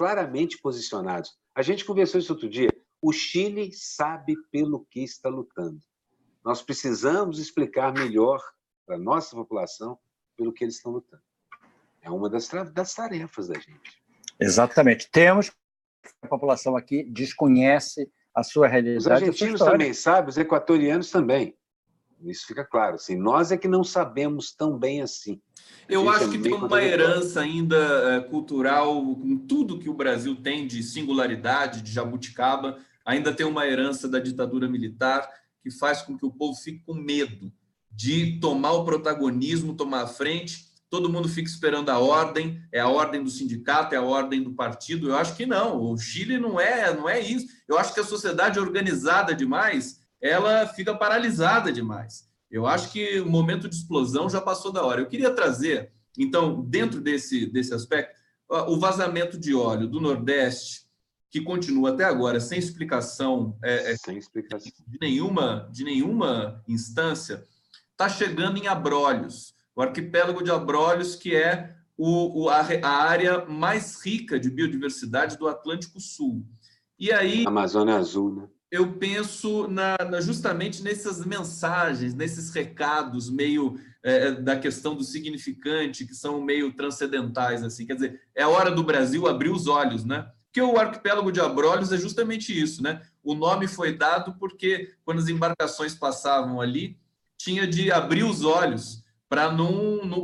claramente posicionados. A gente conversou isso outro dia. O Chile sabe pelo que está lutando. Nós precisamos explicar melhor para a nossa população pelo que eles estão lutando. É uma das tarefas da gente. Exatamente. Temos a população aqui desconhece a sua realidade. Os argentinos também sabem, os equatorianos também. Isso fica claro. Assim, nós é que não sabemos tão bem assim. Eu acho que tem uma herança ainda cultural, com tudo que o Brasil tem de singularidade, de jabuticaba, ainda tem uma herança da ditadura militar que faz com que o povo fique com medo de tomar o protagonismo, tomar a frente. Todo mundo fica esperando a ordem, é a ordem do sindicato, é a ordem do partido. Eu acho que não, o Chile não é isso. Eu acho que a sociedade organizada demais, ela fica paralisada demais. Eu acho que o momento de explosão já passou da hora. Eu queria trazer, então, dentro desse aspecto, o vazamento de óleo do Nordeste, que continua até agora sem explicação, sem explicação de nenhuma instância, está chegando em Abrolhos, o arquipélago de Abrolhos, que é a área mais rica de biodiversidade do Atlântico Sul. E aí, Amazônia Azul, né? Eu penso justamente nessas mensagens, nesses recados meio da questão do significante, que são meio transcendentais, assim. Quer dizer, é a hora do Brasil abrir os olhos, né? Porque o arquipélago de Abrolhos é justamente isso, né? O nome foi dado porque, quando as embarcações passavam ali, tinha de abrir os olhos para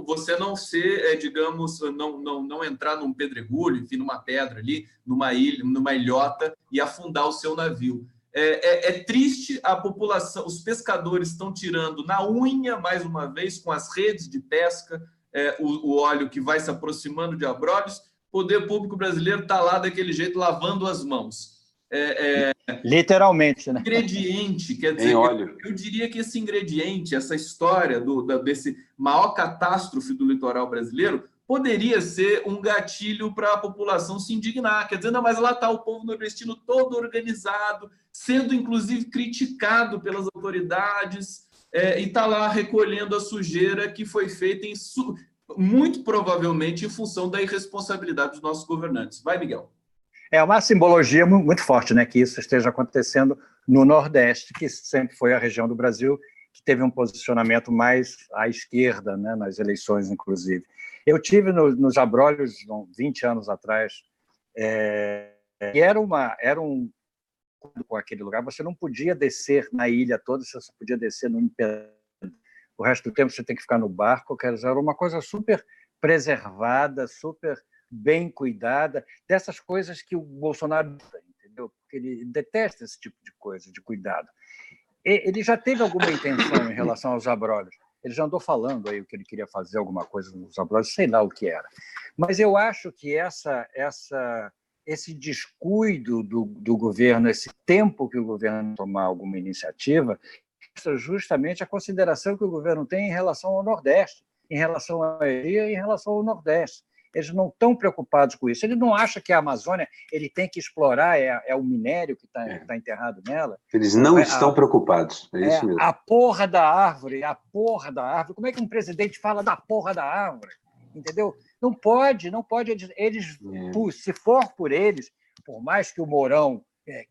você não ser, digamos, não entrar num pedregulho, enfim, numa pedra ali, numa ilha, numa ilhota e afundar o seu navio. É triste a população, os pescadores estão tirando na unha, mais uma vez, com as redes de pesca, o óleo que vai se aproximando de Abrolhos. O poder público brasileiro está lá daquele jeito, lavando as mãos. Literalmente, né? Ingrediente, quer dizer, eu diria que esse ingrediente, essa história desse maior catástrofe do litoral brasileiro, poderia ser um gatilho para a população se indignar. Quer dizer, não, mas lá está o povo nordestino todo organizado, sendo inclusive criticado pelas autoridades, e está lá recolhendo a sujeira que foi feita muito provavelmente em função da irresponsabilidade dos nossos governantes. Vai, Miguel. É uma simbologia muito forte, né, que isso esteja acontecendo no Nordeste, que sempre foi a região do Brasil que teve um posicionamento mais à esquerda, né, nas eleições, inclusive. Eu tive nos Abrolhos 20 anos atrás, e era um com aquele lugar, você não podia descer na ilha toda, você só podia descer no império. O resto do tempo você tem que ficar no barco, quer dizer, era uma coisa super preservada, super bem cuidada, dessas coisas que o Bolsonaro, entendeu? Porque ele detesta esse tipo de coisa, de cuidado. Ele já teve alguma intenção em relação aos Abrolhos. Ele já andou falando aí o que ele queria fazer, alguma coisa nos Abrolhos, sei lá o que era. Mas eu acho que esse descuido do governo, esse tempo que o governo tomar alguma iniciativa, mostra justamente a consideração que o governo tem em relação ao Nordeste, em relação à Bahia e em relação ao Nordeste. Eles não estão preocupados com isso. Ele não acha que a Amazônia ele tem que explorar, o minério que está enterrado nela. Eles não estão preocupados, é isso mesmo. A porra da árvore. Como é que um presidente fala da porra da árvore? Entendeu? Não pode. Eles, se for por eles, por mais que o Mourão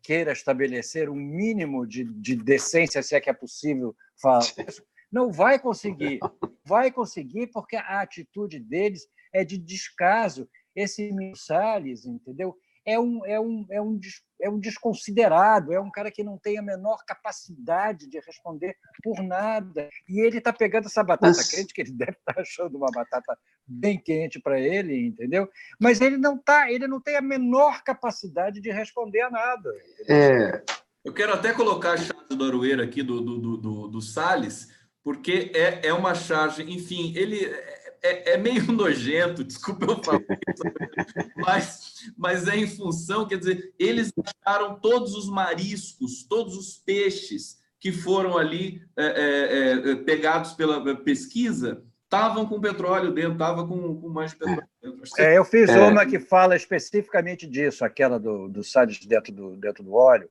queira estabelecer um mínimo de decência, se é que é possível falar isso, não vai conseguir. Vai conseguir porque a atitude deles é de descaso. Esse Salles, entendeu? É um desconsiderado, é um cara que não tem a menor capacidade de responder por nada. E ele está pegando essa batata quente, que ele deve estar achando uma batata bem quente para ele, entendeu? Mas ele não tem a menor capacidade de responder a nada. Eu quero até colocar a charge do Aroeira aqui, do Salles, porque é uma charge, enfim, ele é meio nojento, desculpa eu falar isso, mas é em função, quer dizer, eles acharam todos os mariscos, todos os peixes que foram ali pegados pela pesquisa, estavam com petróleo dentro, estavam com mais de petróleo dentro. Eu fiz uma que fala especificamente disso, aquela do Salles dentro do óleo,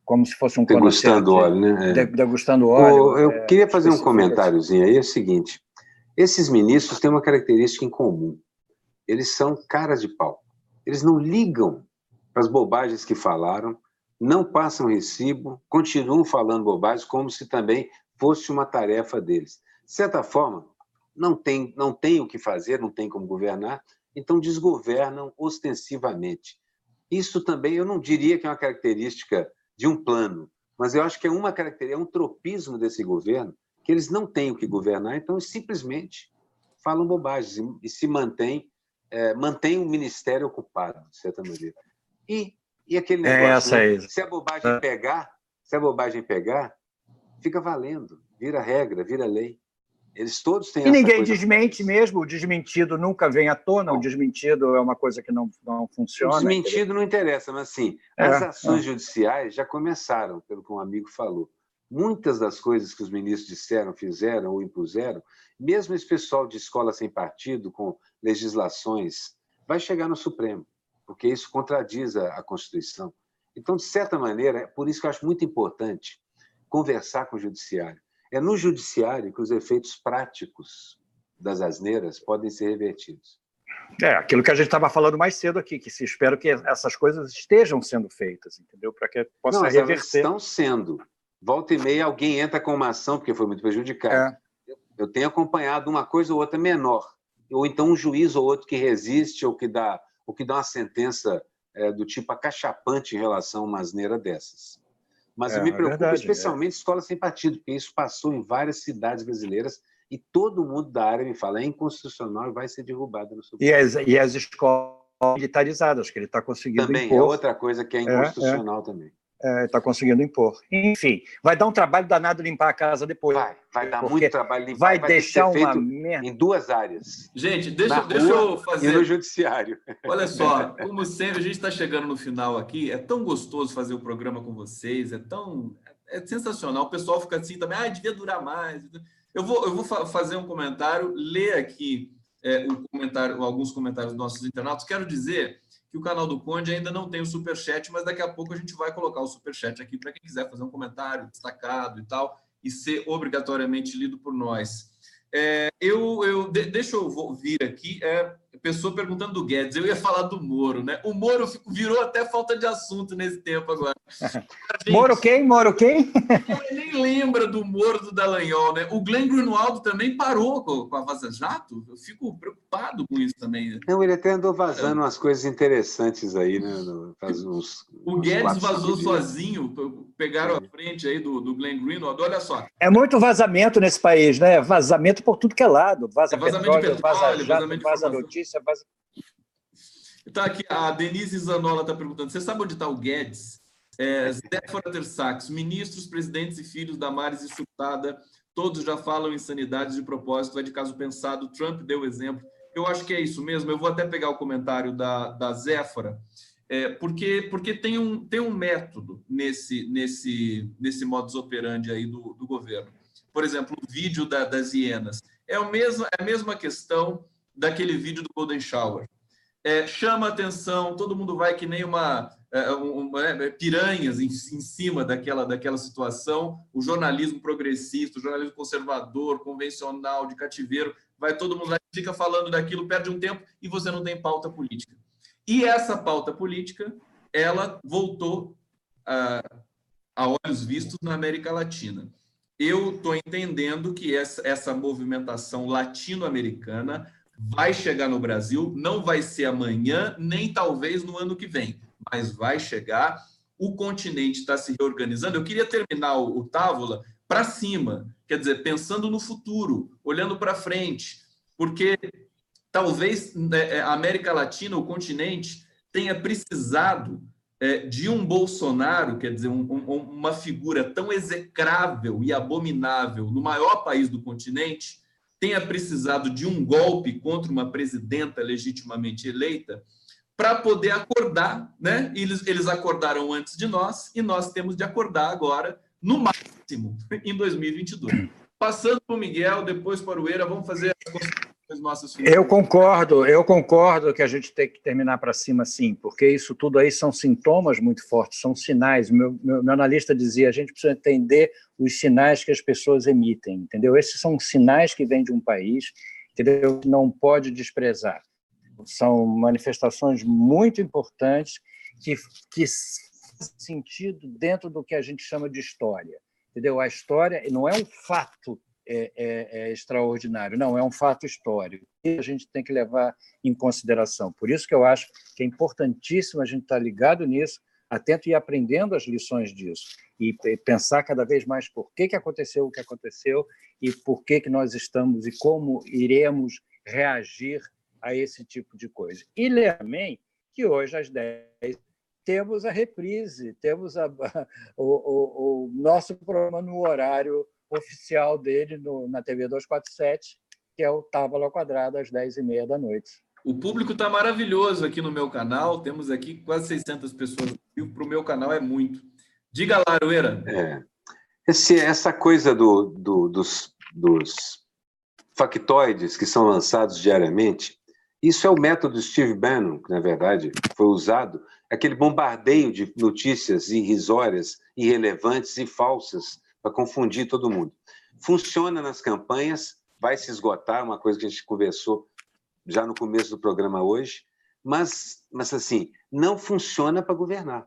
como se fosse um degustando óleo, né? Degustando óleo. Eu queria fazer um comentáriozinho aí, é o seguinte: esses ministros têm uma característica em comum. Eles são caras de pau. Eles não ligam para as bobagens que falaram, não passam recibo, continuam falando bobagens como se também fosse uma tarefa deles. De certa forma, não tem o que fazer, não tem como governar, então desgovernam ostensivamente. Isso também eu não diria que é uma característica de um plano, mas eu acho que é uma característica, é um tropismo desse governo, que eles não têm o que governar, então eles simplesmente falam bobagens e se mantém o ministério ocupado, de certa maneira. E aquele negócio, né? Se a bobagem pegar, fica valendo, vira regra, vira lei. Eles todos têm essa coisa. E ninguém desmente mesmo, o desmentido nunca vem à tona, o desmentido é uma coisa que não funciona. O desmentido não interessa, mas assim, as ações judiciais já começaram, pelo que um amigo falou. Muitas das coisas que os ministros disseram, fizeram ou impuseram, mesmo esse pessoal de escola sem partido, com legislações, vai chegar no Supremo, porque isso contradiz a Constituição. Então, de certa maneira, é por isso que eu acho muito importante conversar com o Judiciário. É no Judiciário que os efeitos práticos das asneiras podem ser revertidos. Aquilo que a gente estava falando mais cedo aqui, que se espera que essas coisas estejam sendo feitas, entendeu? Para que possa reverter. Elas estão sendo. Volta e meia, alguém entra com uma ação porque foi muito prejudicado. Eu tenho acompanhado uma coisa ou outra menor, ou então um juiz ou outro que resiste ou que dá uma sentença do tipo acachapante em relação a uma asneira dessas. Mas eu me preocupo especialmente escola sem partido, porque isso passou em várias cidades brasileiras e todo mundo da área me fala, é inconstitucional e vai ser derrubado no Supremo. E as escolas militarizadas, que ele está conseguindo também impor. É outra coisa que é inconstitucional também. Está conseguindo impor. Enfim, vai dar um trabalho danado limpar a casa depois. Vai dar muito trabalho limpar. Vai deixar uma merda. Em duas áreas. Gente, deixa eu fazer... E no judiciário. Olha só, como sempre, a gente está chegando no final aqui. É tão gostoso fazer o programa com vocês. É sensacional. O pessoal fica assim também. Devia durar mais. Eu vou fazer um comentário, ler aqui alguns comentários dos nossos internautas. Quero dizer que o canal do Conde ainda não tem o Superchat, mas daqui a pouco a gente vai colocar o Superchat aqui para quem quiser fazer um comentário destacado e tal, e ser obrigatoriamente lido por nós. Deixa eu vir aqui, pessoa perguntando do Guedes, eu ia falar do Moro, né? O Moro virou até falta de assunto nesse tempo agora. Gente, Moro quem? Nem lembra do Moro do Dallagnol, né? O Glenn Greenwald também parou com a Vaza Jato. Eu fico preocupado com isso também. Né? Não, ele até andou vazando umas coisas interessantes aí, né? O Guedes vazou sozinho, pegaram a frente aí do Glenn Greenwald. Olha só. É muito vazamento nesse país, né? Vazamento por tudo que é lado. Vazamento de petróleo, vaza notícia, vaza... Tá aqui, a Denise Zanola está perguntando, você sabe onde está o Guedes? Zéfora Tersax, ministros, presidentes e filhos da Maris e Furtada, todos já falam em sanidade de propósito, é de caso pensado, Trump deu exemplo. Eu acho que é isso mesmo, eu vou até pegar o comentário da Zéfora, porque tem um método nesse modus operandi aí do governo. Por exemplo, o vídeo das hienas. É a mesma questão daquele vídeo do Golden Shower. Chama atenção, todo mundo vai que nem piranhas em cima daquela situação. O jornalismo progressista, o jornalismo conservador, convencional, de cativeiro, vai todo mundo lá, fica falando daquilo, perde um tempo e você não tem pauta política. E essa pauta política, ela voltou a olhos vistos na América Latina. Eu estou entendendo que essa movimentação latino-americana vai chegar no Brasil, não vai ser amanhã, nem talvez no ano que vem, mas vai chegar. O continente está se reorganizando. Eu queria terminar o Távola para cima, quer dizer, pensando no futuro, olhando para frente, porque talvez a América Latina, o continente, tenha precisado de um Bolsonaro, quer dizer, uma figura tão execrável e abominável no maior país do continente, tenha precisado de um golpe contra uma presidenta legitimamente eleita para poder acordar, né? Eles acordaram antes de nós e nós temos de acordar agora, no máximo, em 2022. Passando para o Miguel, depois para o Eira, vamos fazer as considerações nossas finais. Eu concordo que a gente tem que terminar para cima, sim, porque isso tudo aí são sintomas muito fortes, são sinais. Meu analista dizia, a gente precisa entender os sinais que as pessoas emitem, entendeu? Esses são sinais que vêm de um país, entendeu? Não pode desprezar. são manifestações muito importantes que fazem sentido dentro do que a gente chama de história. Entendeu? A história não é um fato extraordinário, não, é um fato histórico que a gente tem que levar em consideração. Por isso que eu acho que é importantíssimo a gente estar ligado nisso, atento e aprendendo as lições disso, e pensar cada vez mais por que aconteceu o que aconteceu e por que nós estamos e como iremos reagir a esse tipo de coisa. E também que hoje, às 10, temos a reprise, temos o nosso programa no horário oficial dele na TV 247, que é o Távola Quadrada, às 10h30 da noite. O público está maravilhoso aqui no meu canal, temos aqui quase 600 pessoas, para o meu canal é muito. Diga lá, Aroeira. Essa coisa dos factoides que são lançados diariamente, isso é o método Steve Bannon, que, na verdade, foi usado, aquele bombardeio de notícias irrisórias, irrelevantes e falsas para confundir todo mundo. Funciona nas campanhas, vai se esgotar, uma coisa que a gente conversou já no começo do programa hoje, mas assim, não funciona para governar,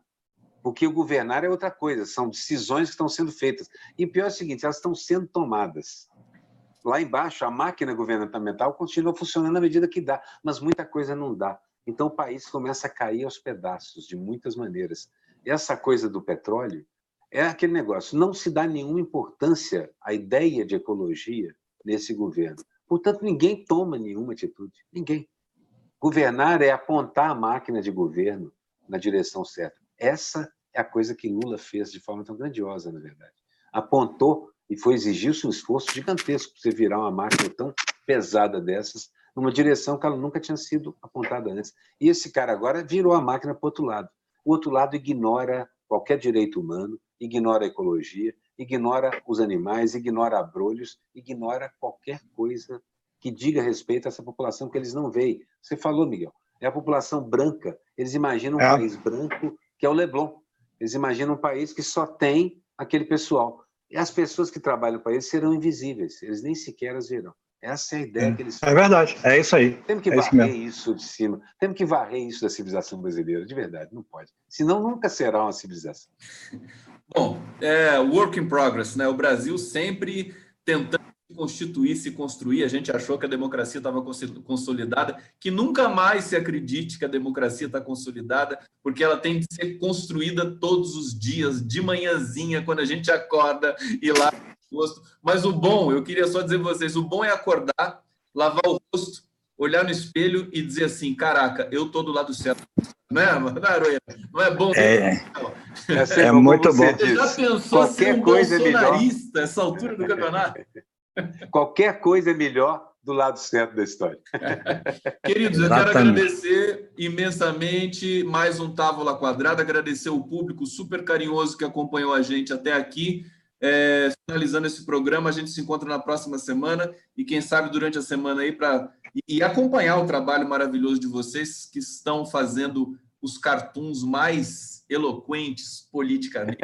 porque o governar é outra coisa, são decisões que estão sendo feitas. E pior é o seguinte, elas estão sendo tomadas. Lá embaixo, a máquina governamental continua funcionando à medida que dá, mas muita coisa não dá. Então, o país começa a cair aos pedaços, de muitas maneiras. Essa coisa do petróleo é aquele negócio, não se dá nenhuma importância à ideia de ecologia nesse governo. Portanto, ninguém toma nenhuma atitude, ninguém. Governar é apontar a máquina de governo na direção certa. Essa é a coisa que Lula fez de forma tão grandiosa, na verdade. Apontou e foi exigir-se um esforço gigantesco para você virar uma máquina tão pesada dessas numa direção que ela nunca tinha sido apontada antes. E esse cara agora virou a máquina para o outro lado. O outro lado ignora qualquer direito humano, ignora a ecologia, ignora os animais, ignora abrolhos, ignora qualquer coisa que diga respeito a essa população que eles não veem. Você falou, Miguel, é a população branca. Eles imaginam um país branco, que é o Leblon. Eles imaginam um país que só tem aquele pessoal. E as pessoas que trabalham para eles serão invisíveis. Eles nem sequer as verão. Essa é a ideia que eles têm. É verdade, é isso aí. Temos que varrer isso de cima. Temos que varrer isso da civilização brasileira, de verdade, não pode. Senão nunca será uma civilização. Bom, work in progress, né? O Brasil sempre tentando se construir. A gente achou que a democracia estava consolidada, que nunca mais se acredite que a democracia está consolidada, porque ela tem que ser construída todos os dias, de manhãzinha, quando a gente acorda e lá no rosto. Mas o bom, eu queria só dizer para vocês, o bom é acordar, lavar o rosto, olhar no espelho e dizer assim, caraca, eu estou do lado certo. Não é, Aroeira? Não é bom? É muito bom. Você já pensou ser um bolsonarista essa altura do campeonato? Qualquer coisa é melhor do lado certo da história. Queridos, eu quero agradecer imensamente mais um Távola Quadrada, agradecer o público super carinhoso que acompanhou a gente até aqui. Finalizando esse programa, a gente se encontra na próxima semana e quem sabe durante a semana aí para acompanhar o trabalho maravilhoso de vocês que estão fazendo os cartoons mais eloquentes politicamente.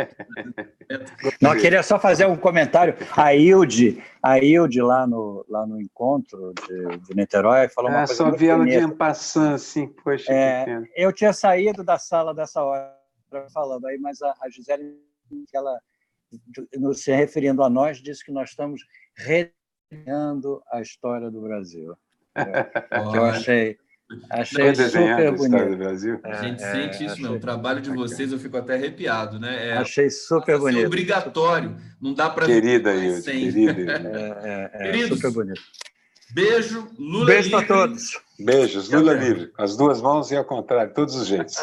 Não, eu queria só fazer um comentário. A Hilde lá no encontro de Niterói falou uma coisa só vi ela de ampassã, assim, poxa, eu tinha saído da sala dessa hora falando aí, mas a Gisele, que ela, se referindo a nós, disse que nós estamos redesenhando a história do Brasil. Que eu achei super bonito. A gente sente isso, meu. O trabalho de vocês, eu fico até arrepiado, né? Achei super bonito. É obrigatório. Não dá para querida sem. Queridos, super bonito. Beijo, Lula Beijo livre. para todos. Beijos, Lula livre. As duas mãos e ao contrário, todos os jeitos.